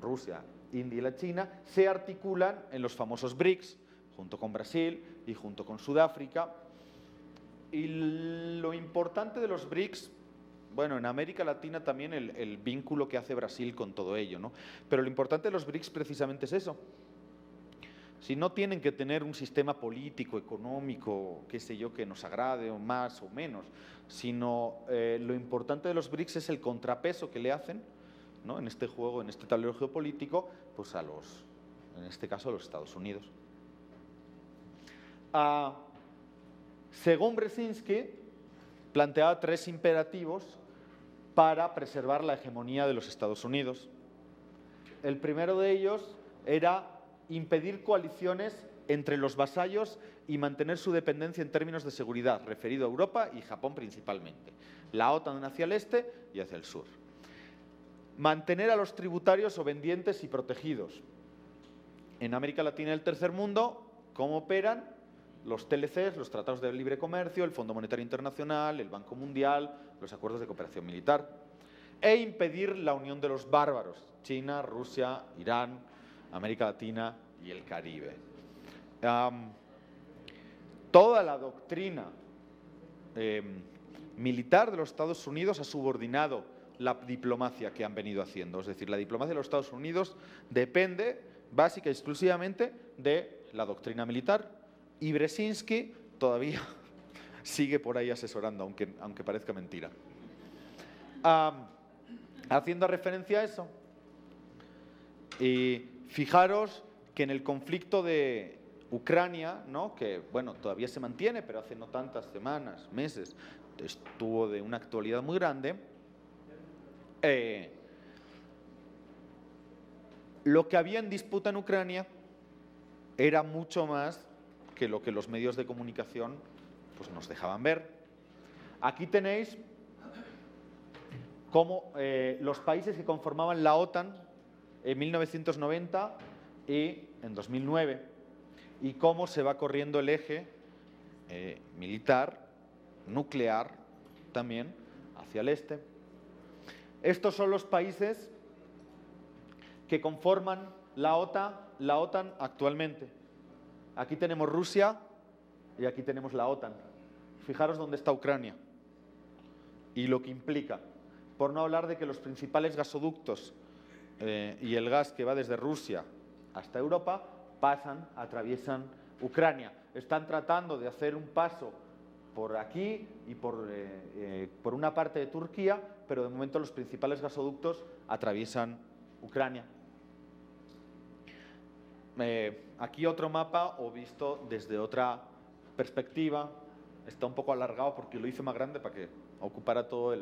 Rusia, India y la China, se articulan en los famosos BRICS, junto con Brasil y junto con Sudáfrica. Y lo importante de los BRICS, bueno, en América Latina también el vínculo que hace Brasil con todo ello, ¿no? Pero lo importante de los BRICS precisamente es eso. Si no tienen que tener un sistema político, económico, qué sé yo, que nos agrade o más o menos, sino lo importante de los BRICS es el contrapeso que le hacen, ¿no?, en este juego, en este tablero geopolítico, pues a los, en este caso, a los Estados Unidos. Según Brzezinski, planteaba tres imperativos para preservar la hegemonía de los Estados Unidos. El primero de ellos era impedir coaliciones entre los vasallos y mantener su dependencia en términos de seguridad, referido a Europa y Japón principalmente. La OTAN hacia el este y hacia el sur. Mantener a los tributarios obedientes y protegidos. En América Latina y el Tercer Mundo, ¿cómo operan? Los TLCs, los Tratados de Libre Comercio, el Fondo Monetario Internacional, el Banco Mundial, los acuerdos de cooperación militar. E impedir la unión de los bárbaros, China, Rusia, Irán, América Latina y el Caribe. Toda la doctrina militar de los Estados Unidos ha subordinado la diplomacia que han venido haciendo. Es decir, la diplomacia de los Estados Unidos depende básica y exclusivamente de la doctrina militar. Y Brzezinski todavía sigue por ahí asesorando, aunque parezca mentira. Haciendo referencia a eso, y fijaros que en el conflicto de Ucrania, ¿no?, que bueno, todavía se mantiene, pero hace no tantas semanas, meses, estuvo de una actualidad muy grande, lo que había en disputa en Ucrania era mucho más que lo que los medios de comunicación pues, nos dejaban ver. Aquí tenéis cómo los países que conformaban la OTAN en 1990 y en 2009, y cómo se va corriendo el eje militar, nuclear, también hacia el este. Estos son los países que conforman la OTAN actualmente. Aquí tenemos Rusia y aquí tenemos la OTAN. Fijaros dónde está Ucrania y lo que implica. Por no hablar de que los principales gasoductos y el gas que va desde Rusia hasta Europa atraviesan Ucrania. Están tratando de hacer un paso por aquí y por una parte de Turquía, pero de momento los principales gasoductos atraviesan Ucrania. Aquí otro mapa, o visto desde otra perspectiva, está un poco alargado porque lo hice más grande para que ocupara toda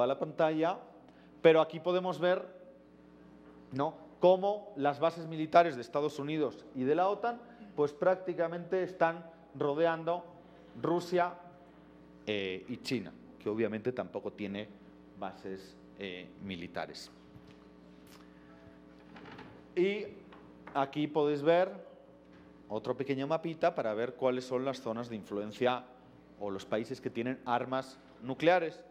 la pantalla, pero aquí podemos ver, ¿no?, cómo las bases militares de Estados Unidos y de la OTAN pues prácticamente están rodeando Rusia y China, que obviamente tampoco tiene bases militares. Y aquí podéis ver otro pequeño mapita para ver cuáles son las zonas de influencia o los países que tienen armas nucleares,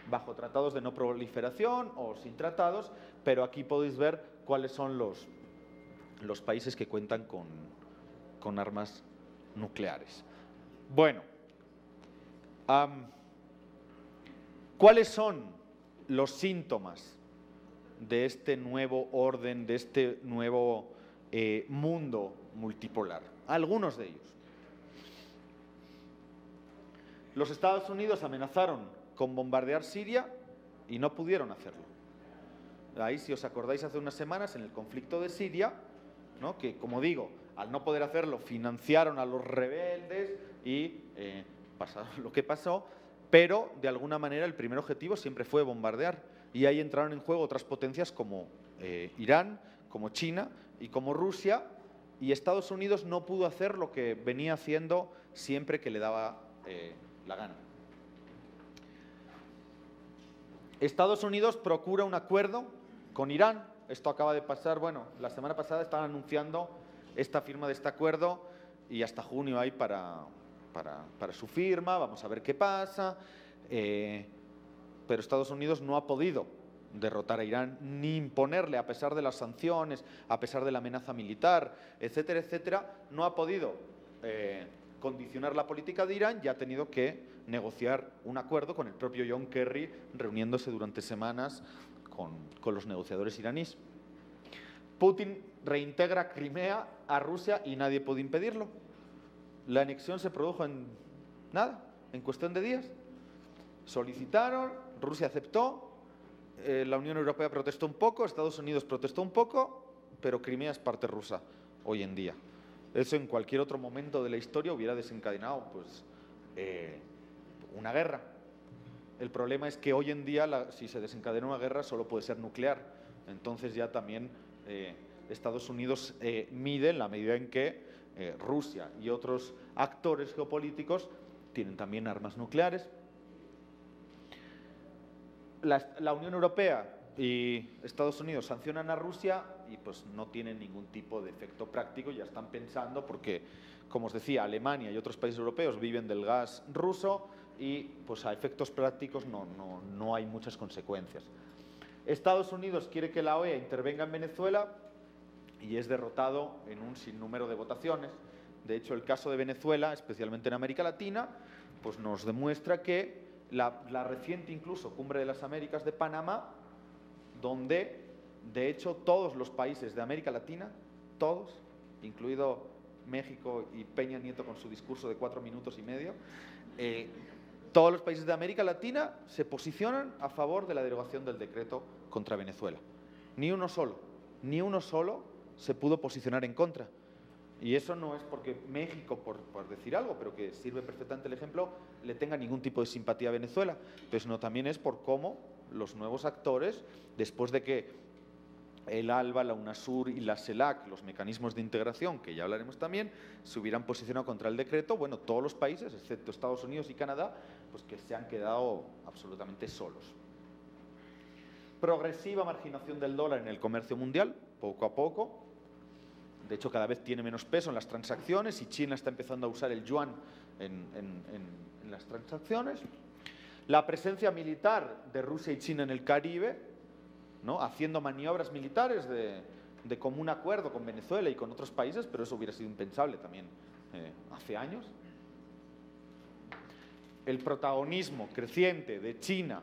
bajo tratados de no proliferación o sin tratados, pero aquí podéis ver cuáles son los países que cuentan con armas nucleares. Bueno, ¿cuáles son los síntomas de este nuevo orden, de este nuevo mundo multipolar? Algunos de ellos. Los Estados Unidos amenazaron con bombardear Siria y no pudieron hacerlo. Ahí, si os acordáis, hace unas semanas en el conflicto de Siria, ¿no?, que, como digo, al no poder hacerlo, financiaron a los rebeldes y pasó lo que pasó, pero de alguna manera el primer objetivo siempre fue bombardear. Y ahí entraron en juego otras potencias como Irán, como China y como Rusia, y Estados Unidos no pudo hacer lo que venía haciendo siempre que le daba la gana. Estados Unidos procura un acuerdo con Irán. Esto acaba de pasar, bueno, la semana pasada estaban anunciando esta firma de este acuerdo y hasta junio hay para su firma, vamos a ver qué pasa, pero Estados Unidos no ha podido derrotar a Irán ni imponerle, a pesar de las sanciones, a pesar de la amenaza militar, etcétera, etcétera, no ha podido condicionar la política de Irán y ha tenido que negociar un acuerdo con el propio John Kerry, reuniéndose durante semanas con los negociadores iraníes. Putin reintegra Crimea a Rusia y nadie puede impedirlo. La anexión se produjo en nada, en cuestión de días. Solicitaron, Rusia aceptó, la Unión Europea protestó un poco, Estados Unidos protestó un poco, pero Crimea es parte rusa hoy en día. Eso en cualquier otro momento de la historia hubiera desencadenado pues, una guerra. El problema es que hoy en día, si se desencadena una guerra, solo puede ser nuclear. Entonces ya también Estados Unidos mide en la medida en que Rusia y otros actores geopolíticos tienen también armas nucleares. La Unión Europea y Estados Unidos sancionan a Rusia y pues no tienen ningún tipo de efecto práctico, ya están pensando porque, como os decía, Alemania y otros países europeos viven del gas ruso y pues a efectos prácticos no hay muchas consecuencias. Estados Unidos quiere que la OEA intervenga en Venezuela y es derrotado en un sinnúmero de votaciones. De hecho, el caso de Venezuela, especialmente en América Latina, pues nos demuestra que la reciente incluso Cumbre de las Américas de Panamá, donde de hecho todos los países de América Latina, todos, incluido México y Peña Nieto con su discurso de 4 minutos y medio, todos los países de América Latina se posicionan a favor de la derogación del decreto contra Venezuela. Ni uno solo se pudo posicionar en contra. Y eso no es porque México, por decir algo, pero que sirve perfectamente el ejemplo, le tenga ningún tipo de simpatía a Venezuela, pero sino también es por cómo los nuevos actores, después de que el ALBA, la UNASUR y la CELAC, los mecanismos de integración, que ya hablaremos también, se hubieran posicionado contra el decreto, bueno, todos los países, excepto Estados Unidos y Canadá, pues que se han quedado absolutamente solos. Progresiva marginación del dólar en el comercio mundial, poco a poco. De hecho, cada vez tiene menos peso en las transacciones y China está empezando a usar el yuan en las transacciones. La presencia militar de Rusia y China en el Caribe, ¿no?, haciendo maniobras militares de común acuerdo con Venezuela y con otros países, pero eso hubiera sido impensable también hace años. El protagonismo creciente de China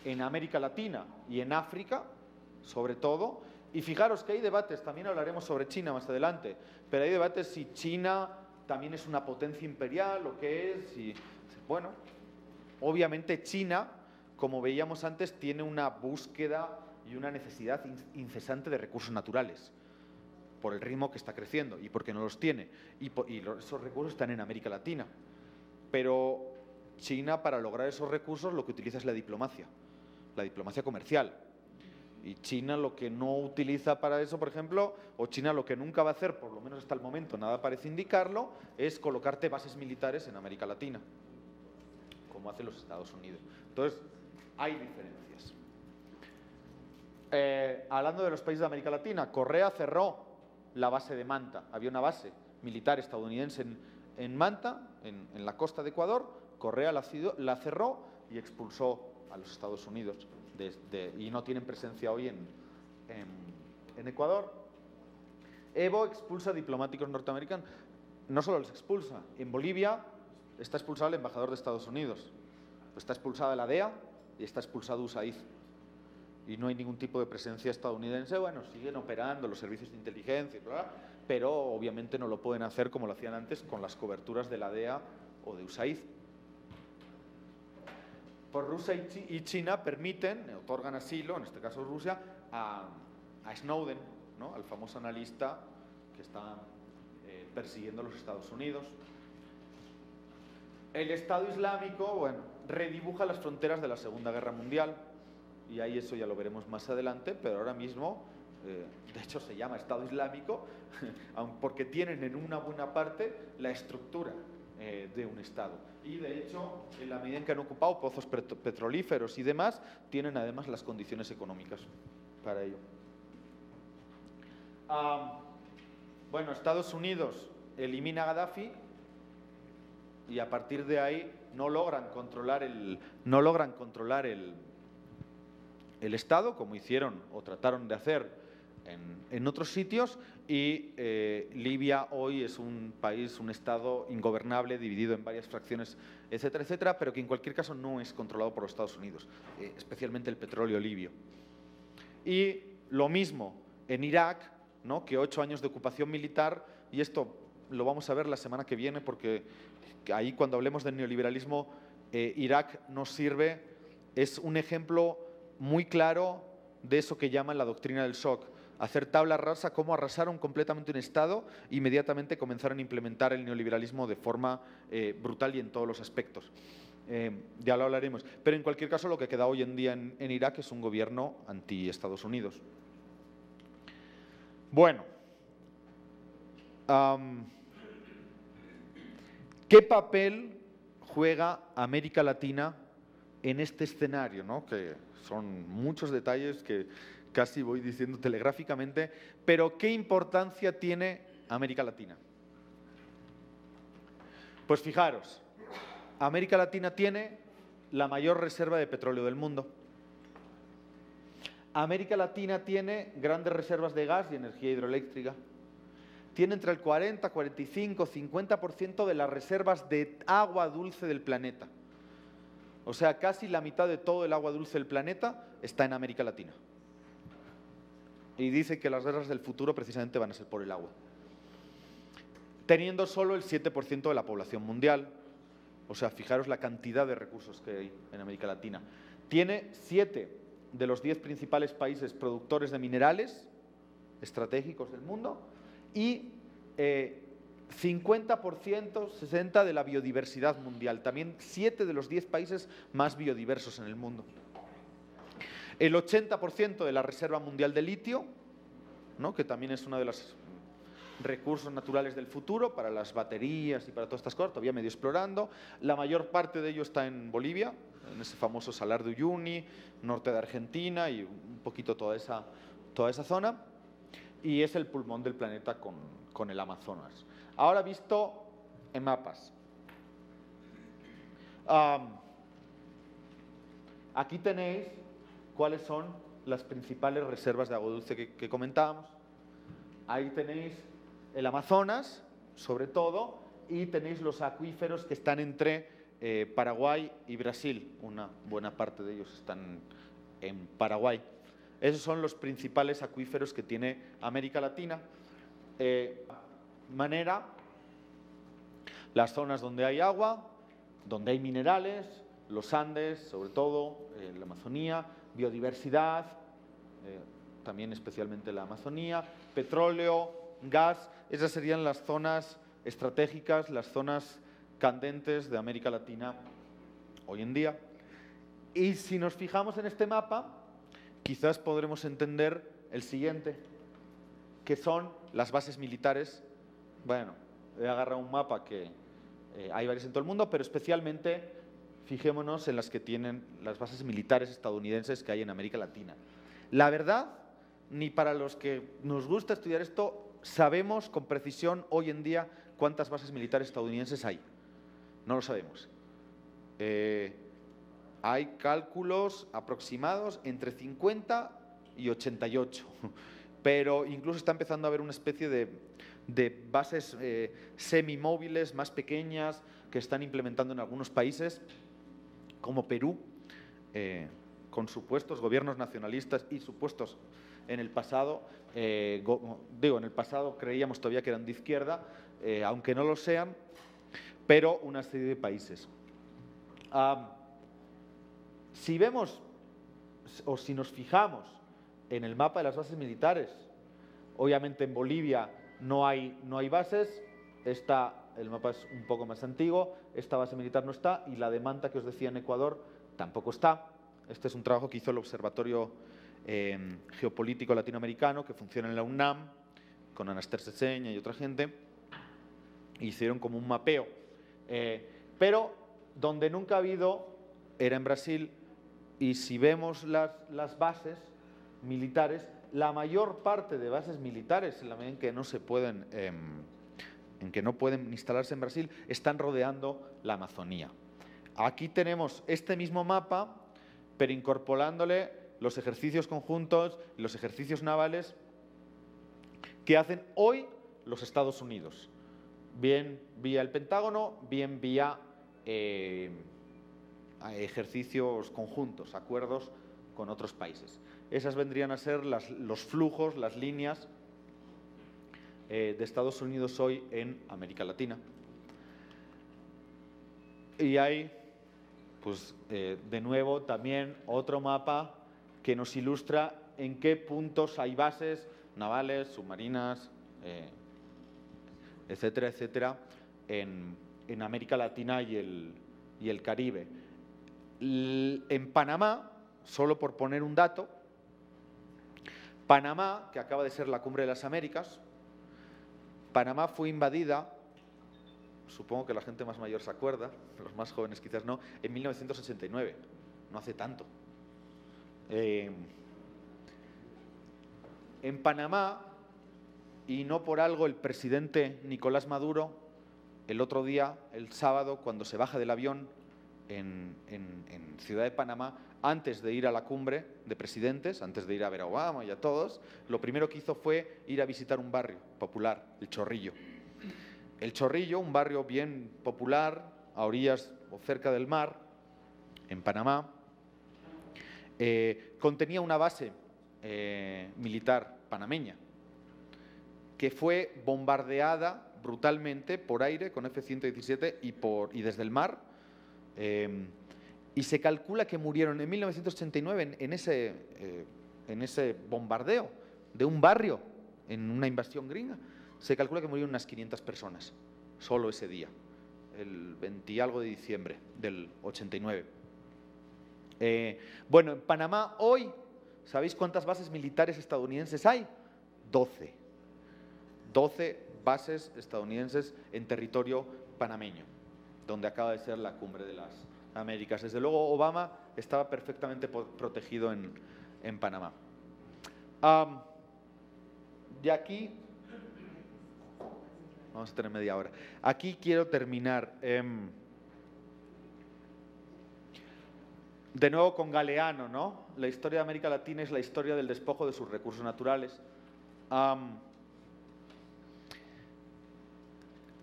en América Latina y en África, sobre todo. Y fijaros que hay debates, también hablaremos sobre China más adelante, pero hay debates si China también es una potencia imperial, lo que es, y bueno, obviamente China, como veíamos antes, tiene una búsqueda y una necesidad incesante de recursos naturales, por el ritmo que está creciendo y porque no los tiene, y esos recursos están en América Latina. Pero China, para lograr esos recursos, lo que utiliza es la diplomacia comercial. Y China lo que no utiliza para eso, por ejemplo, o China lo que nunca va a hacer, por lo menos hasta el momento, nada parece indicarlo, es colocarte bases militares en América Latina, como hacen los Estados Unidos. Entonces, hay diferencias. Hablando de los países de América Latina, Correa cerró la base de Manta. Había una base militar estadounidense en Manta, en la costa de Ecuador. Correa la cerró y expulsó a los Estados Unidos y no tienen presencia hoy en Ecuador. Evo expulsa diplomáticos norteamericanos. No solo los expulsa, en Bolivia está expulsado el embajador de Estados Unidos, está expulsada la DEA y está expulsado USAID. Y no hay ningún tipo de presencia estadounidense. Bueno, siguen operando los servicios de inteligencia, pero obviamente no lo pueden hacer como lo hacían antes con las coberturas de la DEA o de USAID. Por Rusia y China otorgan asilo, en este caso Rusia, a Snowden, ¿no?, al famoso analista que está persiguiendo a los Estados Unidos. El Estado Islámico, bueno, redibuja las fronteras de la Segunda Guerra Mundial, y ahí eso ya lo veremos más adelante, pero ahora mismo, de hecho se llama Estado Islámico, porque tienen en una buena parte la estructura de un Estado. Y de hecho, en la medida en que han ocupado pozos petrolíferos y demás, tienen además las condiciones económicas para ello. Bueno, Estados Unidos elimina a Gaddafi y a partir de ahí no logran controlar el Estado, como hicieron o trataron de hacer en otros sitios, y Libia hoy es un país, un Estado ingobernable, dividido en varias fracciones, etcétera, etcétera, pero que en cualquier caso no es controlado por los Estados Unidos, especialmente el petróleo libio. Y lo mismo en Irak, ¿no?, que 8 años de ocupación militar, y esto lo vamos a ver la semana que viene, porque ahí cuando hablemos del neoliberalismo, Irak nos sirve, es un ejemplo muy claro de eso que llaman la doctrina del shock. Hacer tabla rasa, cómo arrasaron completamente un Estado e inmediatamente comenzaron a implementar el neoliberalismo de forma brutal y en todos los aspectos. Ya lo hablaremos. Pero en cualquier caso, lo que queda hoy en día en Irak es un gobierno anti-Estados Unidos. Bueno, ¿qué papel juega América Latina en este escenario, ¿no?, que son muchos detalles que casi voy diciendo telegráficamente, pero ¿qué importancia tiene América Latina? Pues fijaros, América Latina tiene la mayor reserva de petróleo del mundo. América Latina tiene grandes reservas de gas y energía hidroeléctrica. Tiene entre el 40, 45, 50% de las reservas de agua dulce del planeta. O sea, casi la mitad de todo el agua dulce del planeta está en América Latina. Y dice que las guerras del futuro precisamente van a ser por el agua. Teniendo solo el 7% de la población mundial. O sea, fijaros la cantidad de recursos que hay en América Latina. Tiene 7 de los 10 principales países productores de minerales estratégicos del mundo y 50%, 60% de la biodiversidad mundial. También 7 de los 10 países más biodiversos en el mundo. El 80% de la reserva mundial de litio, ¿no?, que también es uno de los recursos naturales del futuro para las baterías y para todas estas cosas, todavía medio explorando. La mayor parte de ello está en Bolivia, en ese famoso Salar de Uyuni, norte de Argentina y un poquito toda esa zona. Y es el pulmón del planeta con el Amazonas. Ahora visto en mapas. Aquí tenéis cuáles son las principales reservas de agua dulce que comentábamos. Ahí tenéis el Amazonas, sobre todo, y tenéis los acuíferos que están entre Paraguay y Brasil. Una buena parte de ellos están en Paraguay. Esos son los principales acuíferos que tiene América Latina. Manera las zonas donde hay agua, donde hay minerales, los Andes, sobre todo, la Amazonía, biodiversidad, también especialmente la Amazonía, petróleo, gas. Esas serían las zonas estratégicas, las zonas candentes de América Latina hoy en día. Y si nos fijamos en este mapa, quizás podremos entender el siguiente, que son las bases militares. Bueno, he agarrado un mapa que hay varias en todo el mundo, pero especialmente fijémonos en las que tienen las bases militares estadounidenses que hay en América Latina. La verdad, ni para los que nos gusta estudiar esto, sabemos con precisión hoy en día cuántas bases militares estadounidenses hay. No lo sabemos. Hay cálculos aproximados entre 50 y 88, pero incluso está empezando a haber una especie de bases semimóviles más pequeñas que están implementando en algunos países, como Perú, con supuestos gobiernos nacionalistas y supuestos en el pasado, en el pasado creíamos todavía que eran de izquierda, aunque no lo sean, pero una serie de países. Si vemos o si nos fijamos en el mapa de las bases militares, obviamente en Bolivia no hay bases, el mapa es un poco más antiguo, esta base militar no está, y la de Manta que os decía en Ecuador tampoco está. Este es un trabajo que hizo el Observatorio Geopolítico Latinoamericano, que funciona en la UNAM, con Anastasia Seña y otra gente, e hicieron como un mapeo. Pero donde nunca ha habido era en Brasil, y si vemos las bases militares, la mayor parte de bases militares, en la medida en que no se pueden, en que no pueden instalarse en Brasil, están rodeando la Amazonía. Aquí tenemos este mismo mapa, pero incorporándole los ejercicios conjuntos, los ejercicios navales que hacen hoy los Estados Unidos, bien vía el Pentágono, bien vía ejercicios conjuntos, acuerdos con otros países. Esas vendrían a ser los flujos, las líneas de Estados Unidos hoy en América Latina. Y hay, pues, de nuevo, también otro mapa que nos ilustra en qué puntos hay bases navales, submarinas, etcétera, etcétera, en América Latina y el Caribe. En Panamá, solo por poner un dato, Panamá, que acaba de ser la Cumbre de las Américas, Panamá fue invadida, supongo que la gente más mayor se acuerda, los más jóvenes quizás no, en 1989, no hace tanto. En Panamá, y no por algo, el presidente Nicolás Maduro, el otro día, el sábado, cuando se baja del avión en Ciudad de Panamá, antes de ir a la cumbre de presidentes, antes de ir a ver a Obama y a todos, lo primero que hizo fue ir a visitar un barrio popular, El Chorrillo. El Chorrillo, un barrio bien popular, a orillas o cerca del mar, en Panamá, contenía una base militar panameña que fue bombardeada brutalmente por aire con F-117 y desde el mar, y se calcula que murieron en 1989 en ese bombardeo de un barrio en una invasión gringa. Se calcula que murieron unas 500 personas solo ese día, el 20 y algo de diciembre del 89. Bueno, en Panamá hoy, ¿sabéis cuántas bases militares estadounidenses hay? 12. 12 bases estadounidenses en territorio panameño, donde acaba de ser la Cumbre de las Américas. Desde luego, Obama estaba perfectamente protegido en Panamá. Y aquí, vamos a tener media hora. Aquí quiero terminar de nuevo con Galeano, ¿no? La historia de América Latina es la historia del despojo de sus recursos naturales.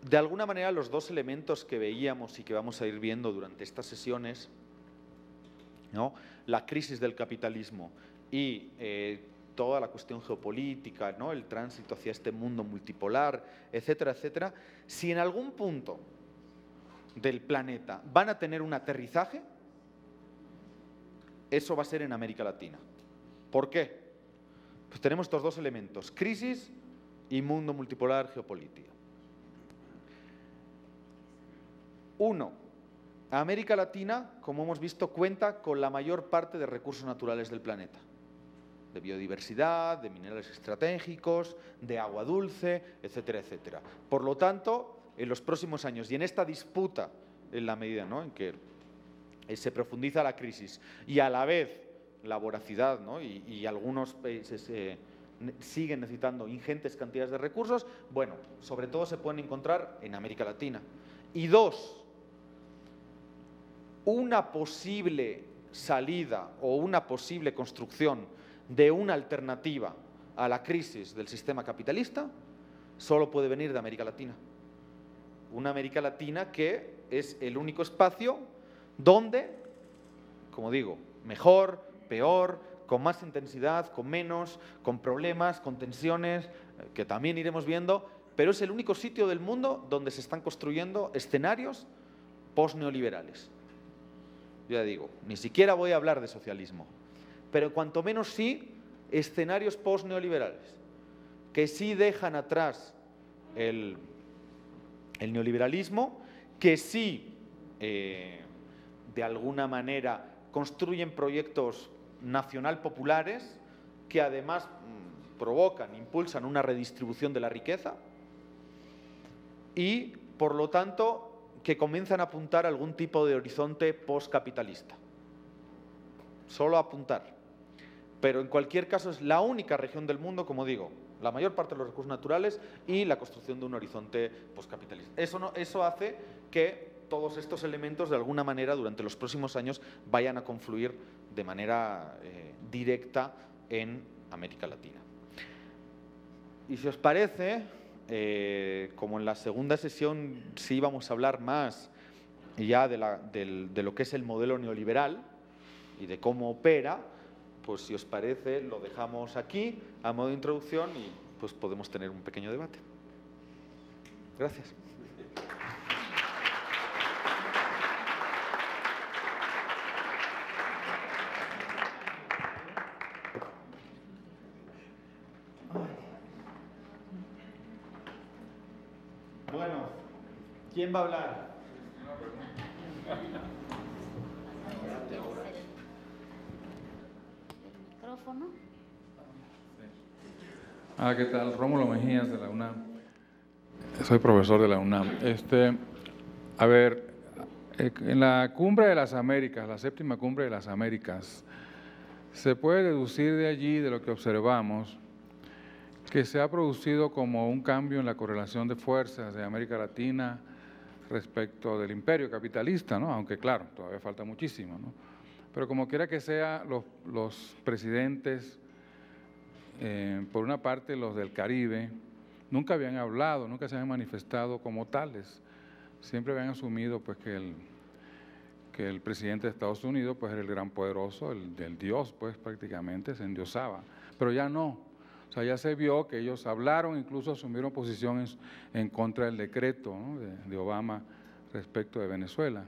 De alguna manera, los dos elementos que veíamos y que vamos a ir viendo durante estas sesiones, ¿no? La crisis del capitalismo y toda la cuestión geopolítica, ¿no? El tránsito hacia este mundo multipolar, etcétera, etcétera. Si en algún punto del planeta van a tener un aterrizaje, eso va a ser en América Latina. ¿Por qué? Pues tenemos estos dos elementos, crisis y mundo multipolar, geopolítica. Uno, América Latina, como hemos visto, cuenta con la mayor parte de recursos naturales del planeta, de biodiversidad, de minerales estratégicos, de agua dulce, etcétera, etcétera. Por lo tanto, en los próximos años y en esta disputa, en la medida, ¿no?, en que se profundiza la crisis y a la vez la voracidad, ¿no?, y algunos países siguen necesitando ingentes cantidades de recursos, bueno, sobre todo se pueden encontrar en América Latina. Y dos, una posible salida o una posible construcción de una alternativa a la crisis del sistema capitalista solo puede venir de América Latina. Una América Latina que es el único espacio donde, como digo, mejor, peor, con más intensidad, con menos, con problemas, con tensiones, que también iremos viendo, pero es el único sitio del mundo donde se están construyendo escenarios post-neoliberales. Ya digo, ni siquiera voy a hablar de socialismo, pero cuanto menos sí escenarios post-neoliberales, que sí dejan atrás el neoliberalismo, que sí, de alguna manera, construyen proyectos nacional populares que además provocan, impulsan una redistribución de la riqueza y, por lo tanto, que comienzan a apuntar a algún tipo de horizonte postcapitalista. Solo apuntar. Pero en cualquier caso es la única región del mundo, como digo, la mayor parte de los recursos naturales y la construcción de un horizonte postcapitalista. Eso hace que todos estos elementos, de alguna manera, durante los próximos años, vayan a confluir de manera directa en América Latina. Y si os parece, como en la segunda sesión sí íbamos a hablar más ya de lo que es el modelo neoliberal y de cómo opera, pues si os parece lo dejamos aquí a modo de introducción y pues podemos tener un pequeño debate. Gracias. Bueno, ¿quién va a hablar? El micrófono. ¿Qué tal? Rómulo Mejías, de la UNAM. Soy profesor de la UNAM. A ver, en la Cumbre de las Américas, la séptima Cumbre de las Américas, se puede deducir de allí, de lo que observamos, que se ha producido como un cambio en la correlación de fuerzas de América Latina respecto del imperio capitalista, ¿no? Aunque claro, todavía falta muchísimo, ¿no? Pero como quiera que sea, los presidentes, por una parte los del Caribe, nunca habían hablado, nunca se habían manifestado como tales. Siempre habían asumido pues que el presidente de Estados Unidos pues era el gran poderoso, el dios pues prácticamente, se endiosaba. Pero ya no. O sea, ya se vio que ellos hablaron, incluso asumieron posiciones en contra del decreto, ¿no?, de Obama respecto de Venezuela.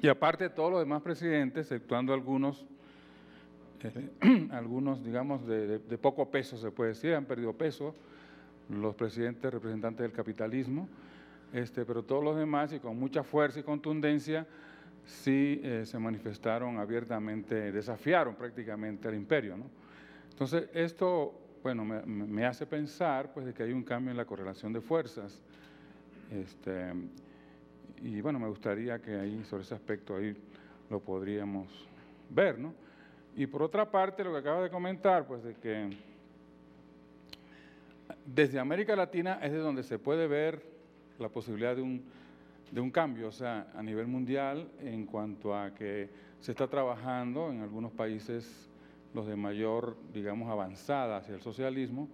Y aparte todos los demás presidentes, exceptuando algunos, digamos, de poco peso se puede decir, han perdido peso, los presidentes representantes del capitalismo, pero todos los demás, y con mucha fuerza y contundencia, sí se manifestaron abiertamente, desafiaron prácticamente al imperio, ¿no? Entonces, esto, bueno, me hace pensar pues, de que hay un cambio en la correlación de fuerzas. Y bueno, me gustaría que ahí, sobre ese aspecto, ahí lo podríamos ver, ¿no? Y por otra parte, lo que acabo de comentar, pues de que desde América Latina es de donde se puede ver la posibilidad de un cambio, o sea, a nivel mundial, en cuanto a que se está trabajando en algunos países, los de mayor, digamos, avanzada hacia el socialismo,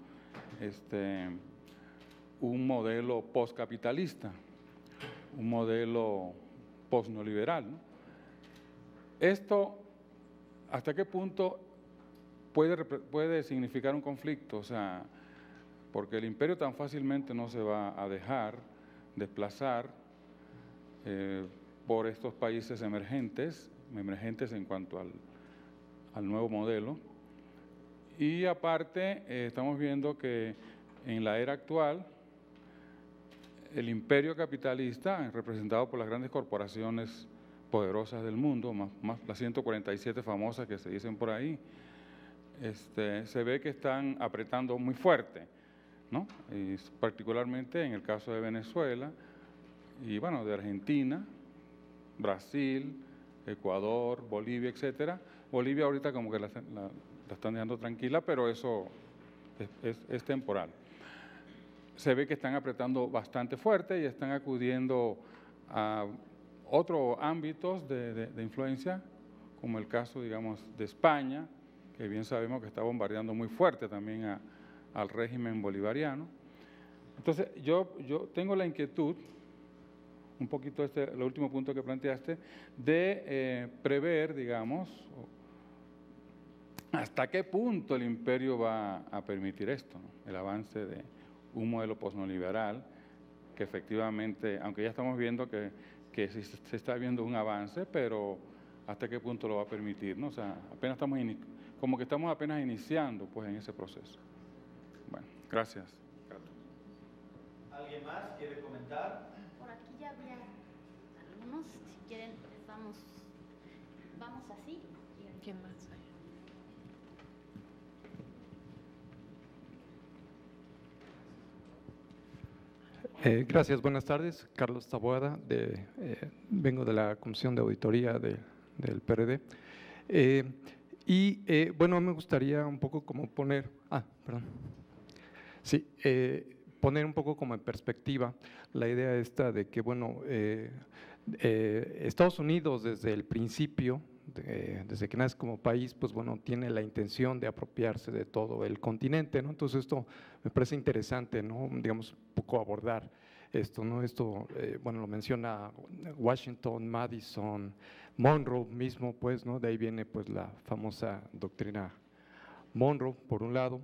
un modelo postcapitalista, un modelo postneoliberal, ¿no? Esto, ¿hasta qué punto puede significar un conflicto? O sea, porque el imperio tan fácilmente no se va a dejar desplazar por estos países emergentes en cuanto al nuevo modelo. Y aparte, estamos viendo que en la era actual, el imperio capitalista, representado por las grandes corporaciones poderosas del mundo, más las 147 famosas que se dicen por ahí, se ve que están apretando muy fuerte, ¿no? Y particularmente en el caso de Venezuela y bueno, de Argentina, Brasil, Ecuador, Bolivia, etcétera. Bolivia ahorita como que la están dejando tranquila, pero eso es temporal. Se ve que están apretando bastante fuerte y están acudiendo a otros ámbitos de influencia, como el caso, digamos, de España, que bien sabemos que está bombardeando muy fuerte también al régimen bolivariano. Entonces, yo tengo la inquietud, un poquito el último punto que planteaste, de prever, digamos, hasta qué punto el imperio va a permitir esto, ¿no? El avance de un modelo posneoliberal, que efectivamente, aunque ya estamos viendo que se está viendo un avance, pero hasta qué punto lo va a permitir, ¿no? O sea, apenas como que estamos apenas iniciando pues en ese proceso. Bueno, gracias. ¿Alguien más quiere comentar? Por aquí ya había algunos, si quieren, vamos así. ¿Quién más hay? Gracias, buenas tardes. Carlos Taboada, vengo de la Comisión de Auditoría del PRD. Bueno, me gustaría un poco como poner un poco como en perspectiva la idea esta de que, bueno, Estados Unidos desde el principio, desde que nace como país, pues bueno, tiene la intención de apropiarse de todo el continente, ¿no? Entonces esto me parece interesante, ¿no? Digamos, un poco abordar esto, ¿no? Esto, bueno, lo menciona Washington, Madison, Monroe mismo, pues, ¿no? De ahí viene pues la famosa doctrina Monroe, por un lado,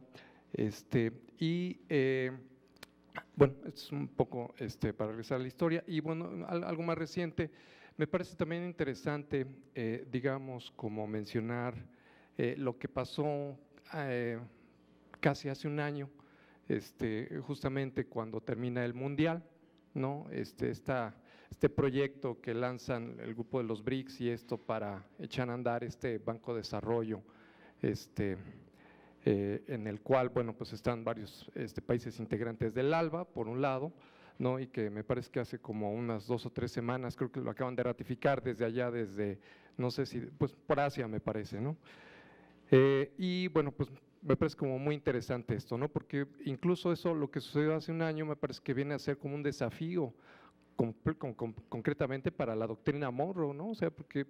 bueno, es un poco para regresar a la historia y bueno, algo más reciente. Me parece también interesante, digamos, como mencionar lo que pasó casi hace un año, justamente cuando termina el Mundial, ¿no? Este proyecto que lanzan el grupo de los BRICS y esto para echar a andar este Banco de Desarrollo, en el cual, bueno, pues están varios países integrantes del ALBA, por un lado, ¿no? Y que me parece que hace como unas 2 o 3 semanas, creo que lo acaban de ratificar desde allá, no sé si, pues por Asia me parece, ¿no? Y bueno, pues me parece como muy interesante esto, ¿no? Porque incluso eso, lo que sucedió hace un año, me parece que viene a ser como un desafío concretamente para la doctrina Monroe, ¿no? O sea, porque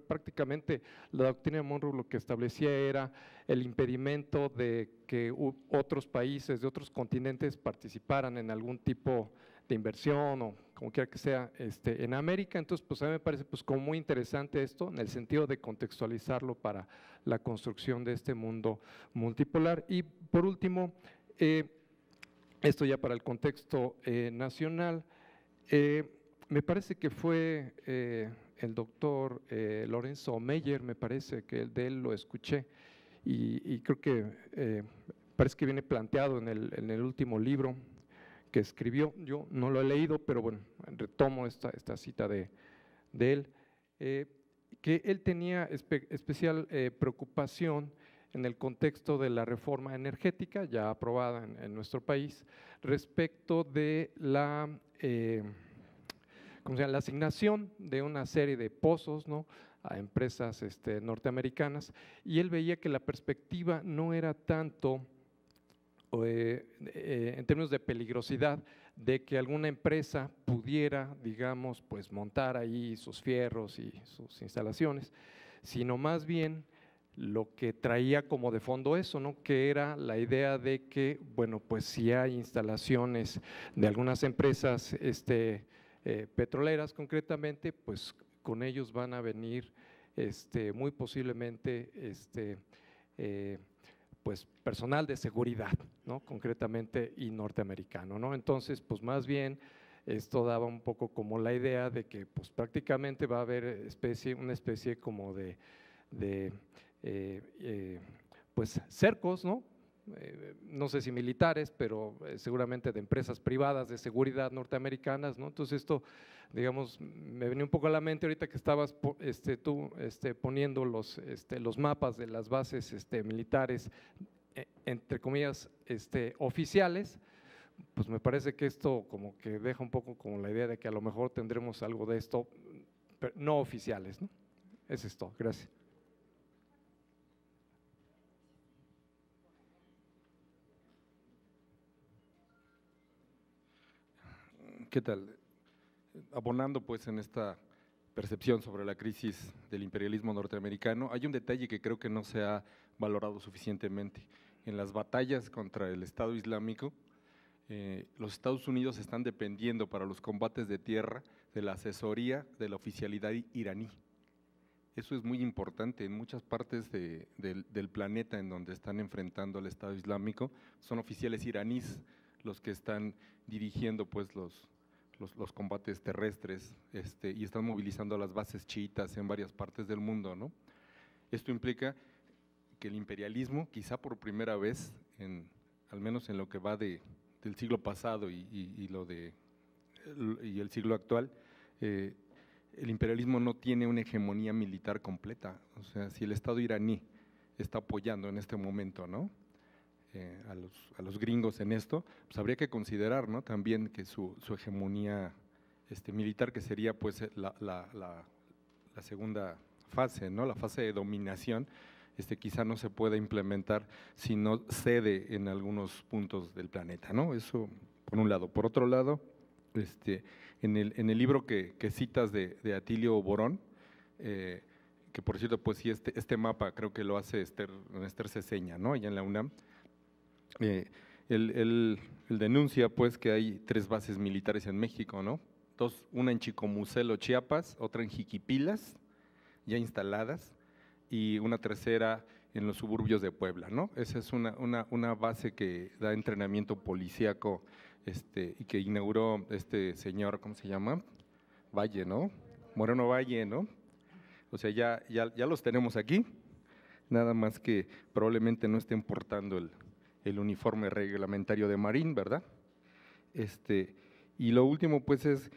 prácticamente la doctrina Monroe lo que establecía era el impedimento de que otros países de otros continentes participaran en algún tipo de inversión o como quiera que sea en América. Entonces, pues a mí me parece pues como muy interesante esto en el sentido de contextualizarlo para la construcción de este mundo multipolar. Y por último, esto ya para el contexto nacional, me parece que fue el doctor Lorenzo Meyer, me parece que de él lo escuché y creo que parece que viene planteado en el último libro que escribió. Yo no lo he leído, pero bueno, retomo esta cita de él, que él tenía especial preocupación en el contexto de la reforma energética ya aprobada en nuestro país respecto de la la asignación de una serie de pozos, ¿no?, a empresas norteamericanas, y él veía que la perspectiva no era tanto en términos de peligrosidad de que alguna empresa pudiera, digamos, pues montar ahí sus fierros y sus instalaciones, sino más bien lo que traía como de fondo eso, ¿no?, que era la idea de que, bueno, pues si hay instalaciones de algunas empresas petroleras concretamente, pues con ellos van a venir muy posiblemente pues personal de seguridad, ¿no?, concretamente y norteamericano, ¿no? Entonces, pues más bien esto daba un poco como la idea de que pues prácticamente va a haber una especie como de pues cercos, ¿no? No sé si militares, pero seguramente de empresas privadas de seguridad norteamericanas, ¿no? Entonces esto, digamos, me venía un poco a la mente ahorita que estabas tú poniendo los mapas de las bases militares, entre comillas, oficiales. Pues me parece que esto como que deja un poco como la idea de que a lo mejor tendremos algo de esto, pero no oficiales, ¿no? Eso es todo, gracias. ¿Qué tal? Abonando pues en esta percepción sobre la crisis del imperialismo norteamericano, hay un detalle que creo que no se ha valorado suficientemente. En las batallas contra el Estado Islámico, los Estados Unidos están dependiendo para los combates de tierra de la asesoría de la oficialidad iraní. Eso es muy importante en muchas partes del planeta en donde están enfrentando al Estado Islámico, son oficiales iraníes los que están dirigiendo pues los combates terrestres y están movilizando a las bases chiitas en varias partes del mundo, ¿no? Esto implica que el imperialismo, quizá por primera vez, al menos en lo que va del siglo pasado y el siglo actual, el imperialismo no tiene una hegemonía militar completa. O sea, si el Estado iraní está apoyando en este momento, ¿no?, a los gringos en esto, pues habría que considerar, ¿no?, también que su hegemonía militar, que sería pues la segunda fase, ¿no?, la fase de dominación, quizá no se pueda implementar si no cede en algunos puntos del planeta, ¿no? Eso por un lado. Por otro lado, en el libro que citas de Atilio Borón, que por cierto, pues sí, este mapa creo que lo hace Esther Ceseña, ¿no?, allá en la UNAM. Él denuncia pues que hay 3 bases militares en México, ¿no? Una en Chicomucelo, Chiapas, otra en Jiquipilas, ya instaladas, y una tercera en los suburbios de Puebla, ¿no? Esa es una base que da entrenamiento policíaco y que inauguró este señor, ¿cómo se llama? Valle, ¿no? Moreno Valle, ¿no? O sea, ya los tenemos aquí, nada más que probablemente no estén portando el uniforme reglamentario de Marín, ¿verdad? Y lo último pues es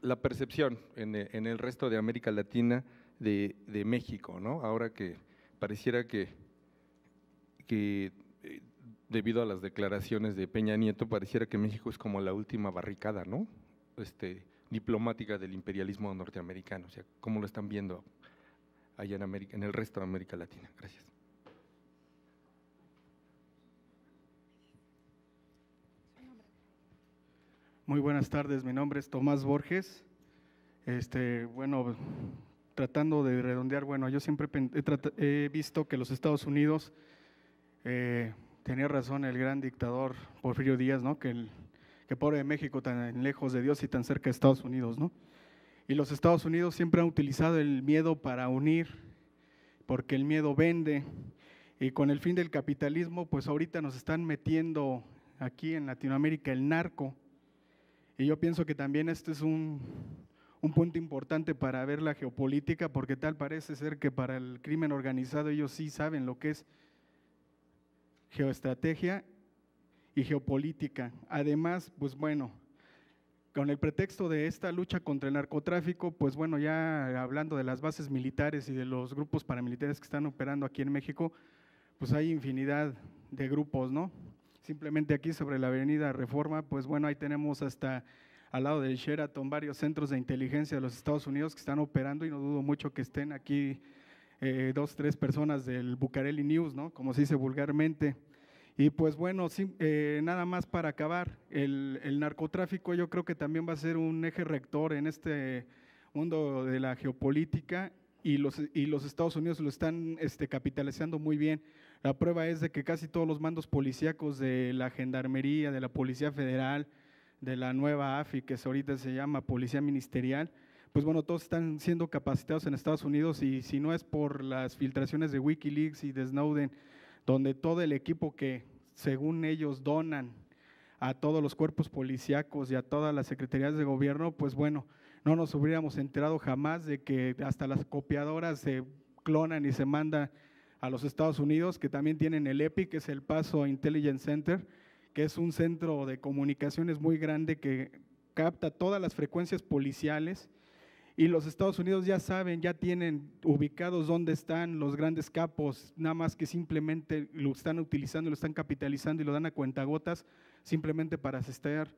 la percepción en el resto de América Latina de México, ¿no? Ahora que pareciera que debido a las declaraciones de Peña Nieto, pareciera que México es como la última barricada, ¿no?, diplomática del imperialismo norteamericano. O sea, ¿cómo lo están viendo allá en el resto de América Latina? Gracias. Muy buenas tardes, mi nombre es Tomás Borges. Bueno, tratando de redondear, bueno, yo siempre he visto que los Estados Unidos, tenía razón el gran dictador Porfirio Díaz, ¿no?, que pobre de México tan lejos de Dios y tan cerca de Estados Unidos, ¿no? Y los Estados Unidos siempre han utilizado el miedo para unir, porque el miedo vende, y con el fin del capitalismo, pues ahorita nos están metiendo aquí en Latinoamérica el narco. Y yo pienso que también este es un punto importante para ver la geopolítica, porque tal parece ser que para el crimen organizado ellos sí saben lo que es geoestrategia y geopolítica. Además, pues bueno, con el pretexto de esta lucha contra el narcotráfico, pues bueno, ya hablando de las bases militares y de los grupos paramilitares que están operando aquí en México, pues hay infinidad de grupos, ¿no? Simplemente aquí sobre la avenida Reforma, pues bueno, ahí tenemos hasta al lado del Sheraton varios centros de inteligencia de los Estados Unidos que están operando, y no dudo mucho que estén aquí 2, 3 personas del Bucareli News, ¿no?, como se dice vulgarmente. Y pues bueno, nada más para acabar, el narcotráfico yo creo que también va a ser un eje rector en este mundo de la geopolítica, y los Estados Unidos lo están capitalizando muy bien. La prueba es de que casi todos los mandos policíacos de la Gendarmería, de la Policía Federal, de la nueva AFI, que ahorita se llama Policía Ministerial, pues bueno, todos están siendo capacitados en Estados Unidos, y si no es por las filtraciones de Wikileaks y de Snowden, donde todo el equipo que según ellos donan a todos los cuerpos policíacos y a todas las secretarías de gobierno, pues bueno, no nos hubiéramos enterado jamás de que hasta las copiadoras se clonan y se mandan a los Estados Unidos, que también tienen el EPI, que es el Paso Intelligence Center, que es un centro de comunicaciones muy grande que capta todas las frecuencias policiales, y los Estados Unidos ya saben, ya tienen ubicados dónde están los grandes capos, nada más que simplemente lo están utilizando, lo están capitalizando y lo dan a cuentagotas simplemente para asestar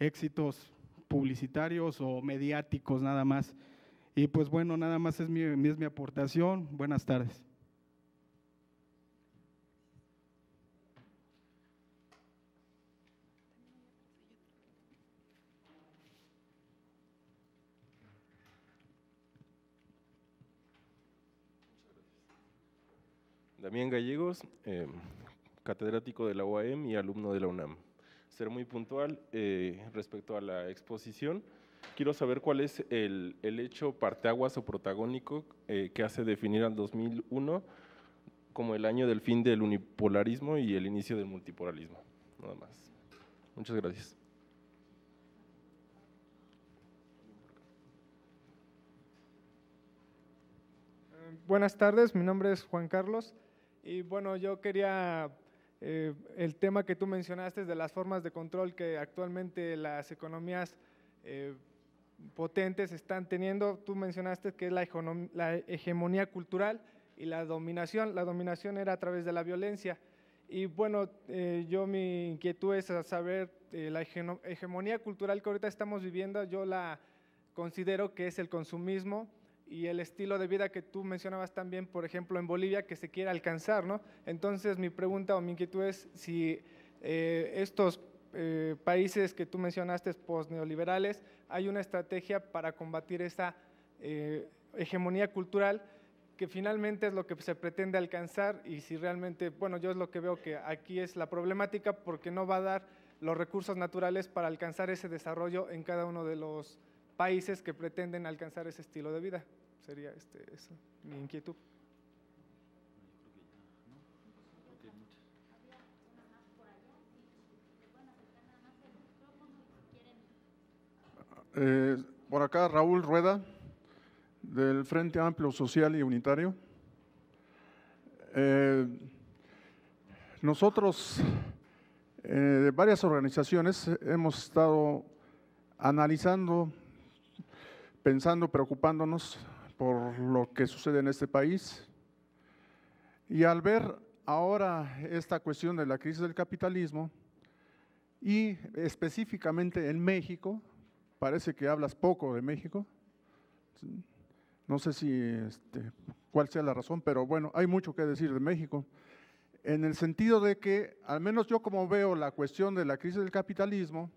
éxitos publicitarios o mediáticos nada más. Y pues bueno, nada más es mi aportación. Buenas tardes. Damián Gallegos, catedrático de la UAM y alumno de la UNAM. Ser muy puntual respecto a la exposición. Quiero saber cuál es el hecho parteaguas o protagónico que hace definir al 2001 como el año del fin del unipolarismo y el inicio del multipolarismo. Nada más. Muchas gracias. Buenas tardes, mi nombre es Juan Carlos y bueno, yo quería, el tema que tú mencionaste de las formas de control que actualmente las economías potentes están teniendo, tú mencionaste que es la hegemonía cultural y la dominación era a través de la violencia y bueno, mi inquietud es saber la hegemonía cultural que ahorita estamos viviendo, yo la considero que es el consumismo y el estilo de vida que tú mencionabas también, por ejemplo, en Bolivia, que se quiere alcanzar, ¿no? Entonces, mi pregunta o mi inquietud es si estos países que tú mencionaste, post-neoliberales, hay una estrategia para combatir esa hegemonía cultural que finalmente es lo que se pretende alcanzar y si realmente, bueno, yo es lo que veo que aquí es la problemática porque no va a dar los recursos naturales para alcanzar ese desarrollo en cada uno de los países que pretenden alcanzar ese estilo de vida. Sería eso, mi inquietud. Por acá Raúl Rueda, del Frente Amplio Social y Unitario. Nosotros, de varias organizaciones, hemos estado analizando, pensando, preocupándonos por lo que sucede en este país. Y al ver ahora esta cuestión de la crisis del capitalismo, y específicamente en México, parece que hablas poco de México, no sé si cuál sea la razón, pero bueno, hay mucho que decir de México, en el sentido de que, al menos yo como veo la cuestión de la crisis del capitalismo,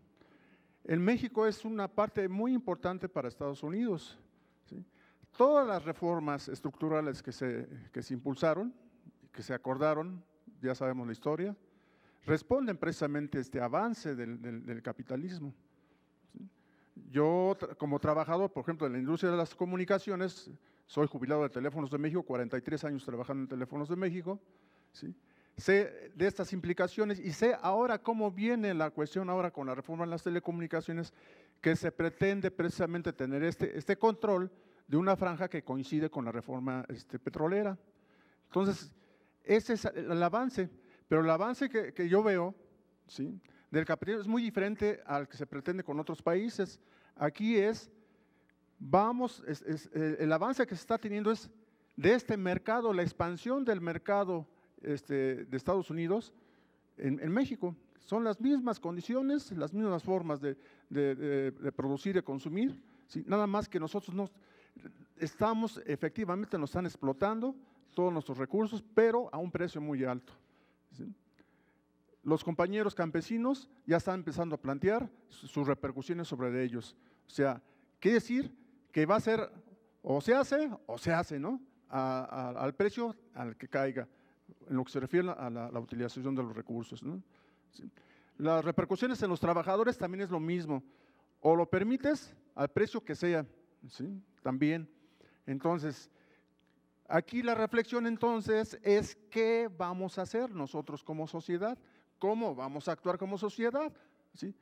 en México es una parte muy importante para Estados Unidos, ¿sí? Todas las reformas estructurales que se impulsaron, que se acordaron, ya sabemos la historia, responden precisamente a este avance del capitalismo. ¿Sí? Yo, como trabajador, por ejemplo, en la industria de las comunicaciones, soy jubilado de Teléfonos de México, 43 años trabajando en Teléfonos de México, ¿sí? Sé de estas implicaciones y sé ahora cómo viene la cuestión ahora con la reforma en las telecomunicaciones, que se pretende precisamente tener este control de una franja que coincide con la reforma petrolera. Entonces, ese es el avance, pero el avance que yo veo, ¿sí?, del capitalismo es muy diferente al que se pretende con otros países. Aquí el avance que se está teniendo es de este mercado, la expansión del mercado de Estados Unidos en México. Son las mismas condiciones, las mismas formas de producir y de consumir, ¿sí? Nada más que nosotros efectivamente nos están explotando todos nuestros recursos, pero a un precio muy alto, ¿sí? Los compañeros campesinos ya están empezando a plantear sus repercusiones sobre ellos. O sea, quiere decir que va a ser o se hace, ¿no?, al precio al que caiga, en lo que se refiere a la utilización de los recursos, ¿no? Sí. Las repercusiones en los trabajadores también es lo mismo, o lo permites al precio que sea, ¿sí?, también. Entonces, aquí la reflexión entonces es qué vamos a hacer nosotros como sociedad, cómo vamos a actuar como sociedad, ¿sí?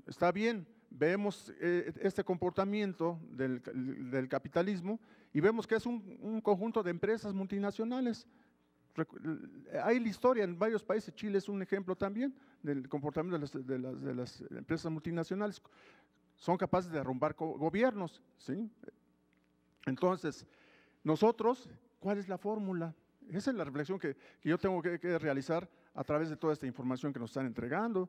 Está bien, vemos este comportamiento del capitalismo y vemos que es un conjunto de empresas multinacionales. Hay la historia en varios países, Chile es un ejemplo también del comportamiento de las empresas multinacionales. Son capaces de derrumbar gobiernos, ¿sí? Entonces, nosotros, ¿cuál es la fórmula? Esa es la reflexión que yo tengo que realizar a través de toda esta información que nos están entregando.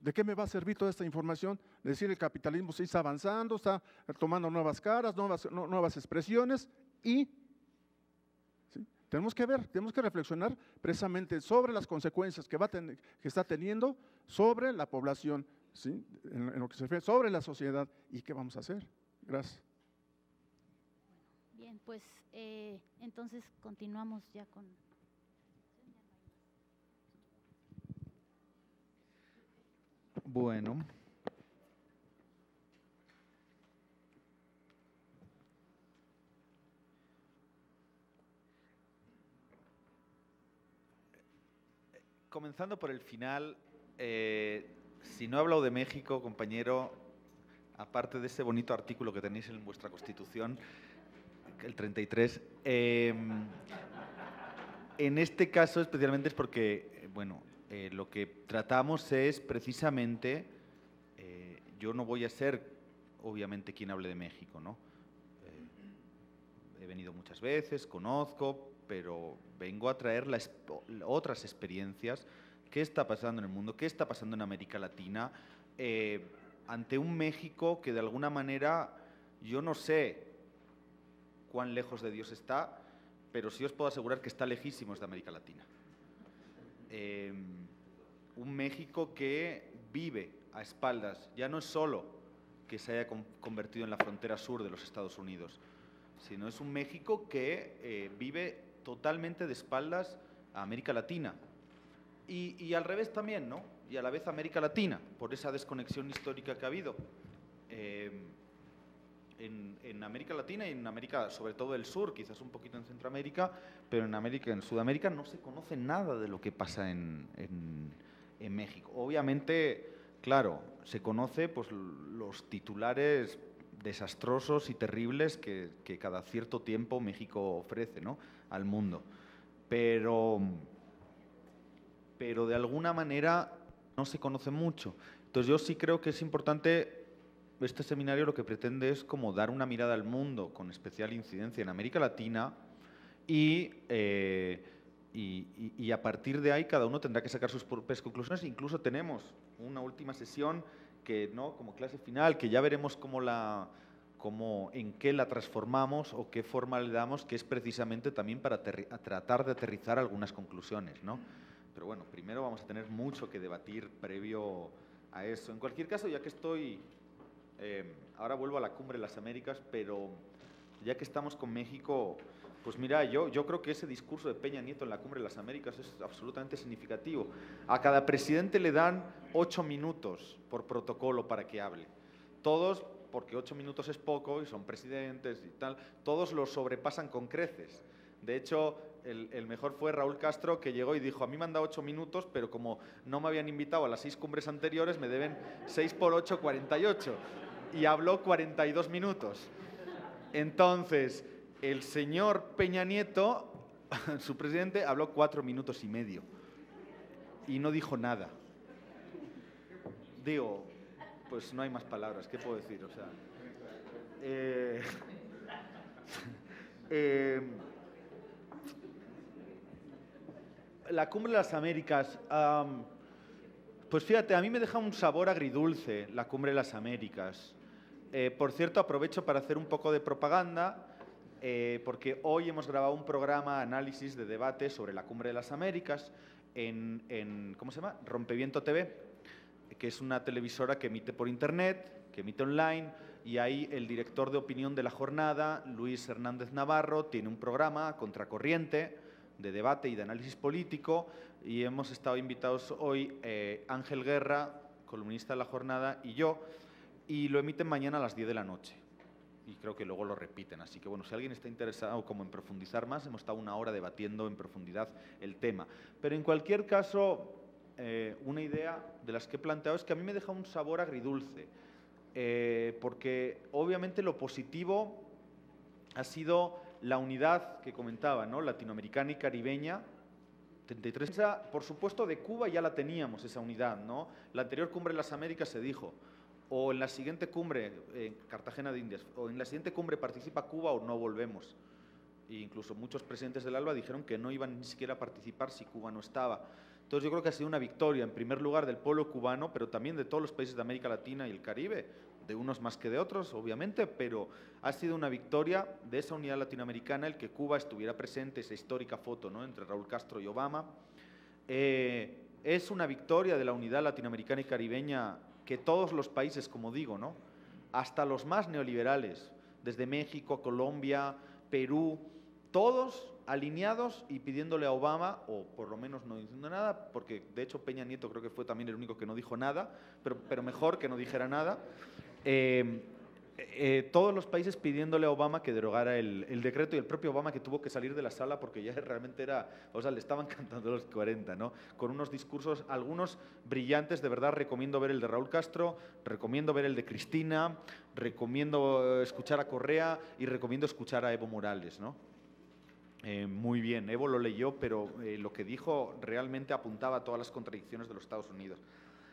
¿De qué me va a servir toda esta información? Decir el capitalismo sí está avanzando, está tomando nuevas caras, nuevas expresiones y ¿sí? Tenemos que reflexionar precisamente sobre las consecuencias que está teniendo sobre la población, ¿sí? En lo que se refiere sobre la sociedad y qué vamos a hacer. Gracias. Bien, pues entonces continuamos ya con… Bueno. Comenzando por el final, si no he hablado de México, compañero, aparte de ese bonito artículo que tenéis en vuestra Constitución, el 33, en este caso especialmente es porque, bueno, lo que tratamos es precisamente, yo no voy a ser obviamente quien hable de México, ¿no? He venido muchas veces, conozco, pero vengo a traer otras experiencias. ¿Qué está pasando en el mundo? ¿Qué está pasando en América Latina? Ante un México que de alguna manera, yo no sé cuán lejos de Dios está, pero sí os puedo asegurar que está lejísimos de América Latina. Un México que vive a espaldas, ya no es solo que se haya convertido en la frontera sur de los Estados Unidos, sino es un México que vive totalmente de espaldas a América Latina. Y al revés también, ¿no? Y a la vez América Latina, por esa desconexión histórica que ha habido. En América Latina y en América, sobre todo el sur, quizás un poquito en Centroamérica, pero en Sudamérica no se conoce nada de lo que pasa en México. Obviamente, claro, se conoce pues, los titulares desastrosos y terribles que cada cierto tiempo México ofrece, ¿no? Al mundo. Pero de alguna manera no se conoce mucho. Entonces yo sí creo que es importante, este seminario lo que pretende es como dar una mirada al mundo con especial incidencia en América Latina y a partir de ahí cada uno tendrá que sacar sus propias conclusiones. Incluso tenemos una última sesión que, ¿no? Como clase final, que ya veremos en qué la transformamos o qué forma le damos, que es precisamente también para tratar de aterrizar algunas conclusiones, ¿no? Pero bueno, primero vamos a tener mucho que debatir previo a eso. En cualquier caso, ya que estoy… ahora vuelvo a la Cumbre de las Américas, pero ya que estamos con México, pues mira, yo creo que ese discurso de Peña Nieto en la Cumbre de las Américas es absolutamente significativo. A cada presidente le dan 8 minutos por protocolo para que hable. Todos, porque 8 minutos es poco y son presidentes y tal, todos lo sobrepasan con creces. De hecho, el mejor fue Raúl Castro, que llegó y dijo, a mí me han dado 8 minutos, pero como no me habían invitado a las 6 cumbres anteriores, me deben 6 por 8, 48. Y habló 42 minutos. Entonces, el señor Peña Nieto, su presidente, habló 4 minutos y medio. Y no dijo nada. Digo, pues no hay más palabras, ¿qué puedo decir? O sea… la Cumbre de las Américas, pues fíjate, a mí me deja un sabor agridulce la Cumbre de las Américas. Por cierto, aprovecho para hacer un poco de propaganda, porque hoy hemos grabado un programa, análisis de debate sobre la Cumbre de las Américas en ¿cómo se llama? Rompeviento TV, que es una televisora que emite por internet, que emite online, y ahí el director de opinión de la jornada, Luis Hernández Navarro, tiene un programa Contracorriente, de debate y de análisis político, y hemos estado invitados hoy Ángel Guerra, columnista de la jornada, y yo, y lo emiten mañana a las 10 de la noche. Y creo que luego lo repiten. Así que, bueno, si alguien está interesado como en profundizar más, hemos estado 1 hora debatiendo en profundidad el tema. Pero en cualquier caso, una idea de las que he planteado es que a mí me deja un sabor agridulce, porque obviamente lo positivo ha sido la unidad que comentaba, ¿no? Latinoamericana y caribeña. 33. Por supuesto, de Cuba ya la teníamos, esa unidad, ¿no? La anterior cumbre de las Américas se dijo, o en la siguiente cumbre, en Cartagena de Indias, o en la siguiente cumbre participa Cuba o no volvemos. E incluso muchos presidentes del ALBA dijeron que no iban ni siquiera a participar si Cuba no estaba. Entonces yo creo que ha sido una victoria, en primer lugar, del pueblo cubano, pero también de todos los países de América Latina y el Caribe, de unos más que de otros, obviamente, pero ha sido una victoria de esa unidad latinoamericana el que Cuba estuviera presente, esa histórica foto, ¿no?, entre Raúl Castro y Obama. Es una victoria de la unidad latinoamericana y caribeña que todos los países, como digo, ¿no?, hasta los más neoliberales, desde México, Colombia, Perú, todos alineados y pidiéndole a Obama, o por lo menos no diciendo nada, porque de hecho Peña Nieto creo que fue también el único que no dijo nada, pero mejor que no dijera nada, todos los países pidiéndole a Obama que derogara el decreto, y el propio Obama que tuvo que salir de la sala porque ya realmente era, o sea, le estaban cantando los 40, ¿no?, con unos discursos, algunos brillantes. De verdad recomiendo ver el de Raúl Castro, recomiendo ver el de Cristina, recomiendo escuchar a Correa y recomiendo escuchar a Evo Morales, ¿no? Muy bien, Evo lo leyó, pero lo que dijo realmente apuntaba a todas las contradicciones de los Estados Unidos.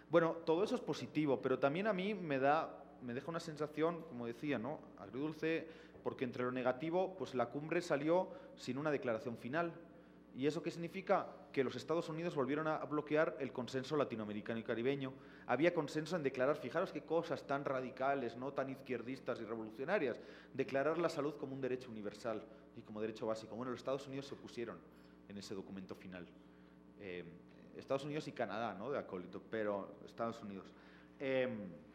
Bueno, todo eso es positivo, pero también a mí me deja una sensación, como decía, ¿no?, agridulce, porque entre lo negativo, pues la cumbre salió sin una declaración final. ¿Y eso qué significa? Que los Estados Unidos volvieron a bloquear el consenso latinoamericano y caribeño. Había consenso en declarar, fijaros qué cosas tan radicales, no tan izquierdistas y revolucionarias, declarar la salud como un derecho universal y como derecho básico. Bueno, los Estados Unidos se opusieron en ese documento final. Estados Unidos y Canadá, ¿no?, de acólito, pero Estados Unidos.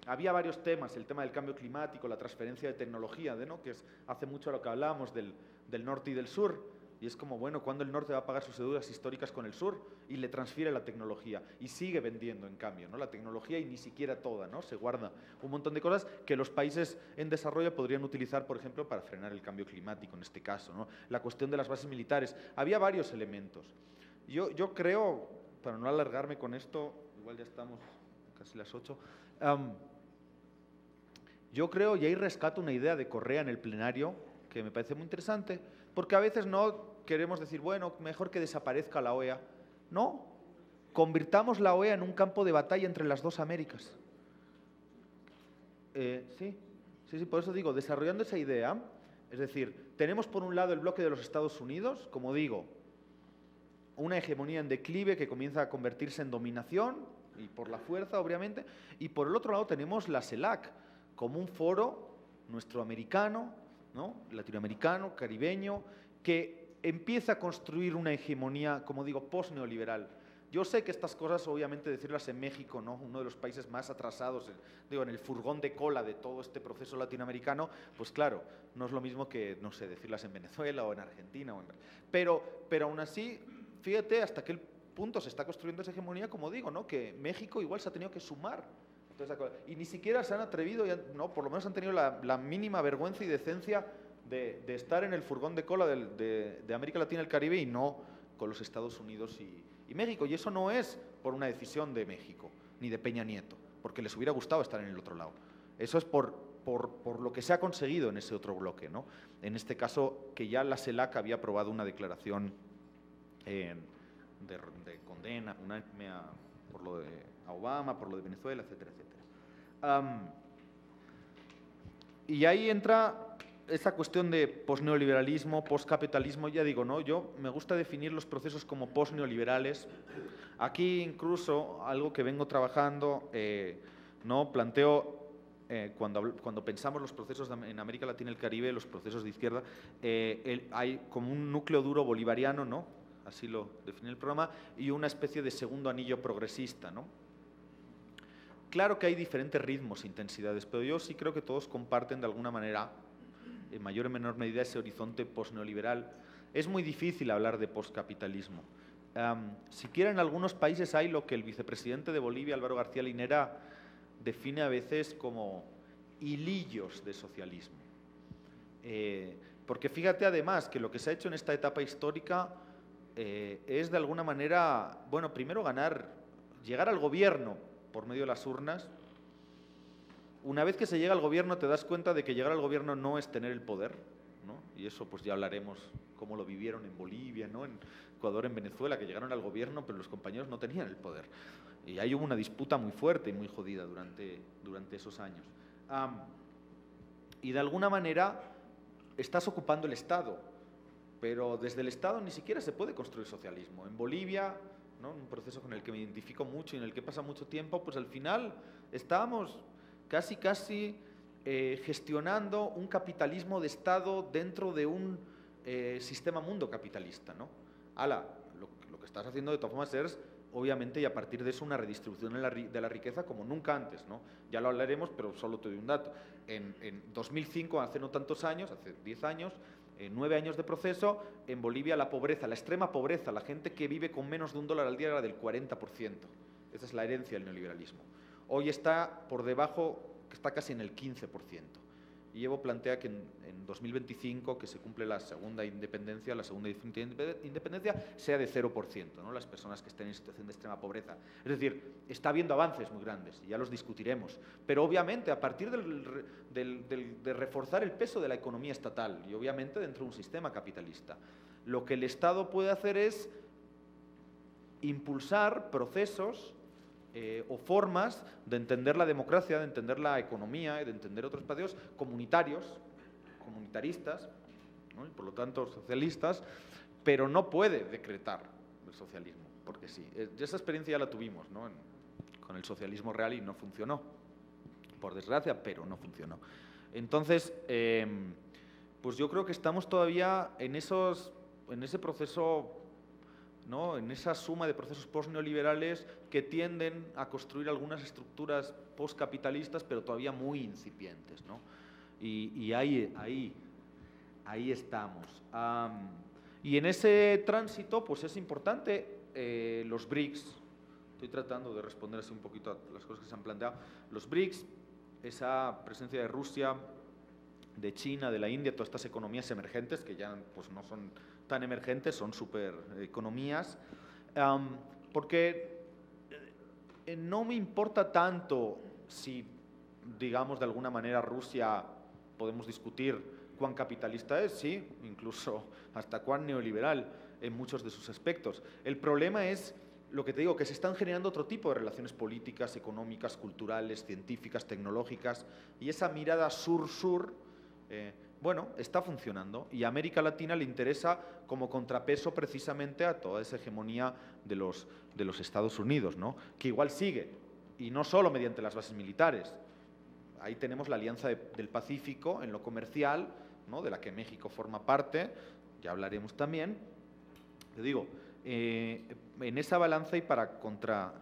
Había varios temas, el tema del cambio climático, la transferencia de tecnología, ¿no?, que hace mucho a lo que hablábamos del norte y del sur. Y es como, bueno, ¿cuándo el norte va a pagar sus deudas históricas con el sur? Y le transfiere la tecnología. Y sigue vendiendo, en cambio, ¿no?, la tecnología, y ni siquiera toda, ¿no? Se guarda un montón de cosas que los países en desarrollo podrían utilizar, por ejemplo, para frenar el cambio climático, en este caso, ¿no? La cuestión de las bases militares. Había varios elementos. Yo creo, para no alargarme con esto, igual ya estamos casi las 8, yo creo, y ahí rescato una idea de Correa en el plenario, que me parece muy interesante, porque a veces no queremos decir, bueno, mejor que desaparezca la OEA. No, convirtamos la OEA en un campo de batalla entre las dos Américas. Sí, por eso digo, desarrollando esa idea, es decir, tenemos por un lado el bloque de los Estados Unidos, como digo, una hegemonía en declive que comienza a convertirse en dominación, y por la fuerza, obviamente, y por el otro lado tenemos la CELAC, como un foro nuestro americano, ¿no?, latinoamericano, caribeño, que empieza a construir una hegemonía, como digo, post-neoliberal. Yo sé que estas cosas, obviamente, decirlas en México, ¿no?, uno de los países más atrasados, digo, en el furgón de cola de todo este proceso latinoamericano, pues claro, no es lo mismo que, no sé, decirlas en Venezuela o en Argentina. Pero aún así, fíjate hasta qué punto se está construyendo esa hegemonía, como digo, ¿no?, que México igual se ha tenido que sumar. Y ni siquiera se han atrevido, ¿no?, por lo menos han tenido la mínima vergüenza y decencia de estar en el furgón de cola de América Latina y el Caribe, y no con los Estados Unidos y México. Y eso no es por una decisión de México, ni de Peña Nieto, porque les hubiera gustado estar en el otro lado. Eso es por lo que se ha conseguido en ese otro bloque, ¿no? En este caso, que ya la CELAC había aprobado una declaración de condena, unánime por lo de Obama, por lo de Venezuela, etcétera, etcétera. Y ahí entra esa cuestión de posneoliberalismo, poscapitalismo. Ya digo, ¿no?, yo me gusta definir los procesos como posneoliberales. Aquí incluso algo que vengo trabajando, ¿no?, planteo, cuando pensamos los procesos en América Latina y el Caribe, los procesos de izquierda, hay como un núcleo duro bolivariano, ¿no?, así lo define el programa, y una especie de segundo anillo progresista, ¿no? Claro que hay diferentes ritmos e intensidades, pero yo sí creo que todos comparten de alguna manera, en mayor o menor medida, ese horizonte posneoliberal. Es muy difícil hablar de poscapitalismo. Siquiera en algunos países hay lo que el vicepresidente de Bolivia, Álvaro García Linera, define a veces como hilillos de socialismo. Porque fíjate además que lo que se ha hecho en esta etapa histórica es de alguna manera, bueno, primero ganar llegar al gobierno por medio de las urnas, una vez que se llega al gobierno te das cuenta de que llegar al gobierno no es tener el poder, ¿no? Y eso pues ya hablaremos cómo lo vivieron en Bolivia, ¿no? En Ecuador, en Venezuela, que llegaron al gobierno pero los compañeros no tenían el poder. Y ahí hubo una disputa muy fuerte y muy jodida durante esos años. Y de alguna manera estás ocupando el Estado, pero desde el Estado ni siquiera se puede construir socialismo. En Bolivia, ¿no? Un proceso con el que me identifico mucho y en el que pasa mucho tiempo, pues al final estábamos casi gestionando un capitalismo de Estado dentro de un sistema mundo capitalista, ¿no? Lo que estás haciendo de todas formas es, obviamente, y a partir de eso, una redistribución de la riqueza como nunca antes, ¿no? Ya lo hablaremos, pero solo te doy un dato. En 2005, hace no tantos años, hace 10 años, 9 años de proceso, en Bolivia la pobreza, la extrema pobreza, la gente que vive con menos de $1 al día era del 40%. Esa es la herencia del neoliberalismo. Hoy está por debajo, está casi en el 15%. Y Evo plantea que en 2025, que se cumple la segunda independencia, la segunda independencia, sea de 0%, ¿no? Las personas que estén en situación de extrema pobreza. Es decir, está habiendo avances muy grandes, y ya los discutiremos. Pero obviamente, a partir de reforzar el peso de la economía estatal, y obviamente dentro de un sistema capitalista, lo que el Estado puede hacer es impulsar procesos o formas de entender la democracia, de entender la economía y de entender otros espacios comunitaristas, ¿no? Y por lo tanto socialistas, pero no puede decretar el socialismo, porque sí. Esa experiencia ya la tuvimos, ¿no? Con el socialismo real y no funcionó, por desgracia, pero no funcionó. Entonces, pues yo creo que estamos todavía en ese proceso, ¿no? En esa suma de procesos postneoliberales que tienden a construir algunas estructuras postcapitalistas, pero todavía muy incipientes, ¿no? Y ahí estamos. Y en ese tránsito, pues es importante los BRICS. Estoy tratando de responder así un poquito a las cosas que se han planteado. Los BRICS, esa presencia de Rusia, de China, de la India, todas estas economías emergentes que ya pues no son tan emergentes, son supereconomías, porque no me importa tanto si, digamos, de alguna manera Rusia, podemos discutir cuán capitalista es, sí, incluso hasta cuán neoliberal en muchos de sus aspectos. El problema es lo que te digo, que se están generando otro tipo de relaciones políticas, económicas, culturales, científicas, tecnológicas, y esa mirada sur-sur, bueno, está funcionando, y a América Latina le interesa como contrapeso precisamente a toda esa hegemonía de los Estados Unidos, ¿no? Que igual sigue, y no solo mediante las bases militares. Ahí tenemos la Alianza del Pacífico en lo comercial, ¿no? De la que México forma parte, ya hablaremos también. Te digo, en esa balanza y para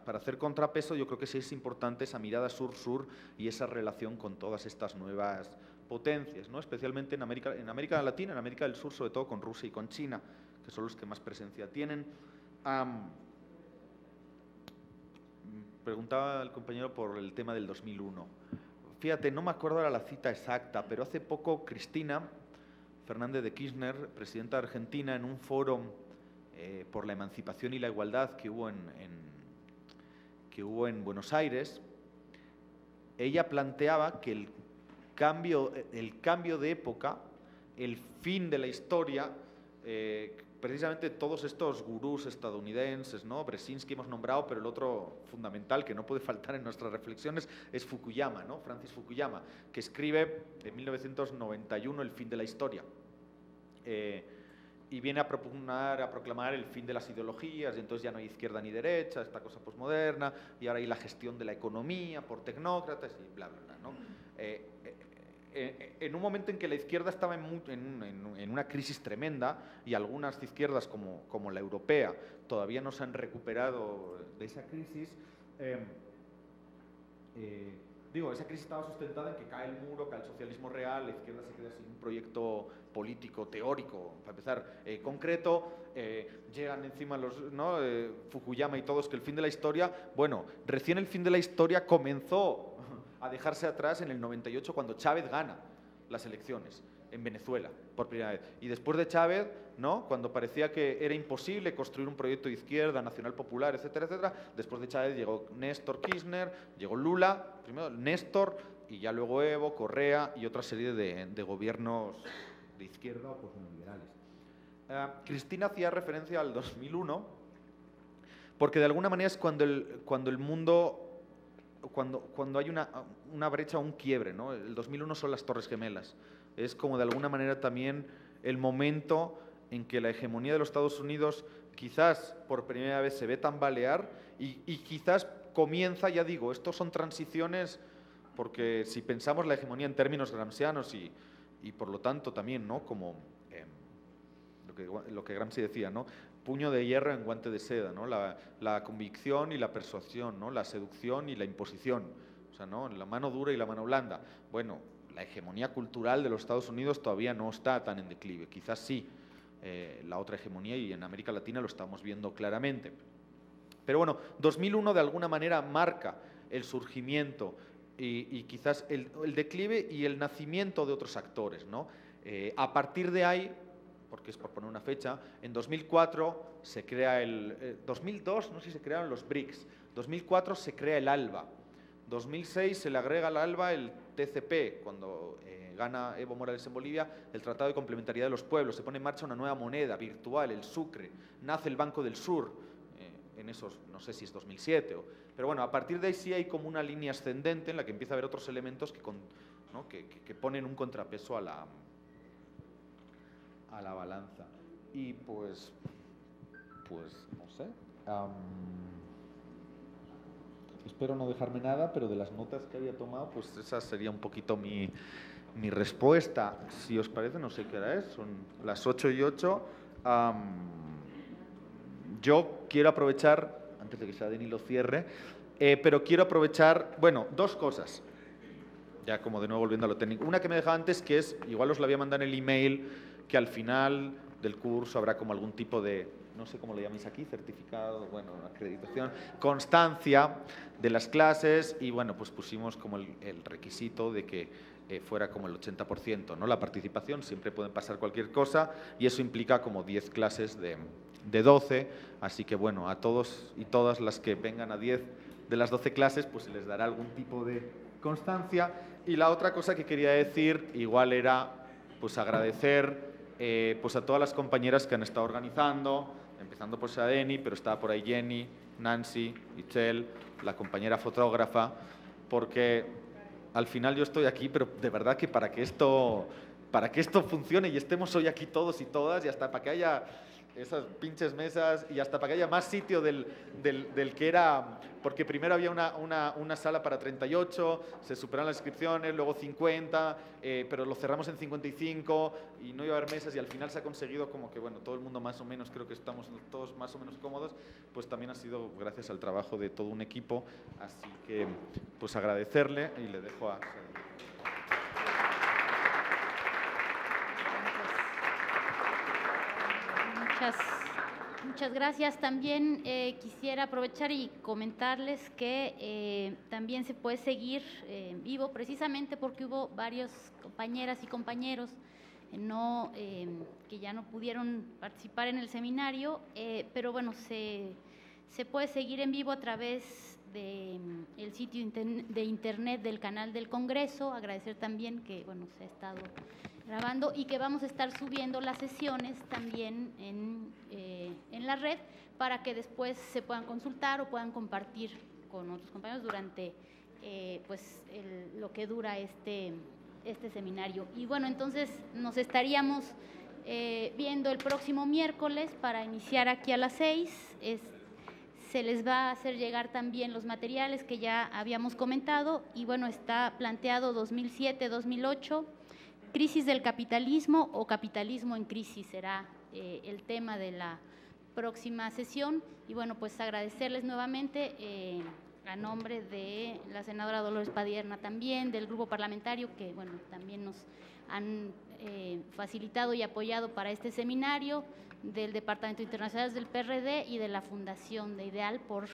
hacer contrapeso, yo creo que sí es importante esa mirada sur-sur y esa relación con todas estas nuevas potencias, ¿no? Especialmente en América Latina, en América del Sur, sobre todo con Rusia y con China, que son los que más presencia tienen. Preguntaba el compañero por el tema del 2001. Fíjate, no me acuerdo ahora la cita exacta, pero hace poco Cristina Fernández de Kirchner, presidenta de Argentina, en un foro por la emancipación y la igualdad que hubo en Buenos Aires, ella planteaba que el cambio de época, el fin de la historia, precisamente todos estos gurús estadounidenses, ¿no? Brzezinski hemos nombrado, pero el otro fundamental que no puede faltar en nuestras reflexiones es Fukuyama, ¿no? Francis Fukuyama, que escribe en 1991 El fin de la historia. Y viene a proclamar el fin de las ideologías, y entonces ya no hay izquierda ni derecha, esta cosa posmoderna, y ahora hay la gestión de la economía por tecnócratas y bla, bla, bla, ¿no? En un momento en que la izquierda estaba en una crisis tremenda, y algunas izquierdas como la europea todavía no se han recuperado de esa crisis, esa crisis estaba sustentada en que cae el muro, cae el socialismo real, la izquierda se queda sin un proyecto político, teórico, para empezar, concreto, llegan encima Fukuyama y todos, que el fin de la historia, bueno, recién el fin de la historia comenzó a dejarse atrás en el 98 cuando Chávez gana las elecciones. en Venezuela, por primera vez. Y después de Chávez, ¿no?, cuando parecía que era imposible construir un proyecto de izquierda, nacional popular, etcétera, etcétera, después de Chávez llegó Néstor Kirchner, llegó Lula, primero Néstor, y ya luego Evo, Correa y otra serie de gobiernos de izquierda o pues neoliberales. Cristina hacía referencia al 2001, porque de alguna manera es cuando el mundo, cuando hay una brecha o un quiebre, ¿no? El 2001 son las Torres Gemelas. Es como de alguna manera también el momento en que la hegemonía de los Estados Unidos quizás por primera vez se ve tambalear y quizás comienza, ya digo, estos son transiciones, porque si pensamos la hegemonía en términos gramscianos y por lo tanto también, ¿no?, como lo que Gramsci decía, ¿no?, puño de hierro en guante de seda, ¿no?, la convicción y la persuasión, ¿no?, la seducción y la imposición, o sea, ¿no?, la mano dura y la mano blanda. Bueno, la hegemonía cultural de los Estados Unidos todavía no está tan en declive, quizás sí, la otra hegemonía, y en América Latina lo estamos viendo claramente. Pero bueno, 2001 de alguna manera marca el surgimiento y quizás el declive y el nacimiento de otros actores, ¿no? A partir de ahí, porque es por poner una fecha, en 2004 se crea 2002, no sé si se crearon los BRICS, 2004 se crea el ALBA, 2006 se le agrega al ALBA el TCP, cuando gana Evo Morales en Bolivia, el Tratado de Complementariedad de los Pueblos, se pone en marcha una nueva moneda virtual, el Sucre, nace el Banco del Sur, en esos, no sé si es 2007, pero bueno, a partir de ahí sí hay como una línea ascendente en la que empieza a haber otros elementos que ponen un contrapeso a la balanza. Y pues no sé, espero no dejarme nada, pero de las notas que había tomado, pues esa sería un poquito mi respuesta. Si os parece, no sé qué hora es, son las 8:08. Yo quiero aprovechar, antes de que Shadeni lo cierre, pero quiero aprovechar, bueno, dos cosas, ya como de nuevo volviendo a lo técnico. Una que me dejaba antes, que es, igual os la voy a mandar en el email, que al final del curso habrá como algún tipo de, no sé cómo lo llamáis aquí, certificado, bueno, acreditación, constancia de las clases, y bueno, pues pusimos como el requisito de que fuera como el 80%, ¿no? La participación, siempre pueden pasar cualquier cosa, y eso implica como 10 clases de 12, así que bueno, a todos y todas las que vengan a 10 de las 12 clases, pues se les dará algún tipo de constancia. Y la otra cosa que quería decir, igual era pues agradecer pues a todas las compañeras que han estado organizando, empezando por Shadeni, pero estaba por ahí Jenny, Nancy, Michelle, la compañera fotógrafa, porque al final yo estoy aquí, pero de verdad que para que esto funcione y estemos hoy aquí todos y todas, y hasta para que haya esas pinches mesas y hasta para que haya más sitio del que era, porque primero había una sala para 38, se superan las inscripciones, luego 50, pero lo cerramos en 55 y no iba a haber mesas, y al final se ha conseguido como que, bueno, todo el mundo más o menos, creo que estamos todos más o menos cómodos, pues también ha sido gracias al trabajo de todo un equipo, así que pues agradecerle y le dejo a... Muchas gracias. También quisiera aprovechar y comentarles que también se puede seguir en vivo, precisamente porque hubo varios compañeras y compañeros que ya no pudieron participar en el seminario, pero bueno, se puede seguir en vivo a través del sitio de internet del canal del Congreso. Agradecer también que, bueno, se ha estado grabando y que vamos a estar subiendo las sesiones también en la red para que después se puedan consultar o puedan compartir con otros compañeros durante lo que dura este seminario. Y bueno, entonces nos estaríamos viendo el próximo miércoles para iniciar aquí a las 6. Se les va a hacer llegar también los materiales que ya habíamos comentado, y bueno, está planteado 2007-2008, crisis del capitalismo o capitalismo en crisis será el tema de la próxima sesión. Y bueno, pues agradecerles nuevamente a nombre de la senadora Dolores Padierna, también del grupo parlamentario, que bueno, también nos han facilitado y apoyado para este seminario, del Departamento Internacional del PRD y de la Fundación de Ideal por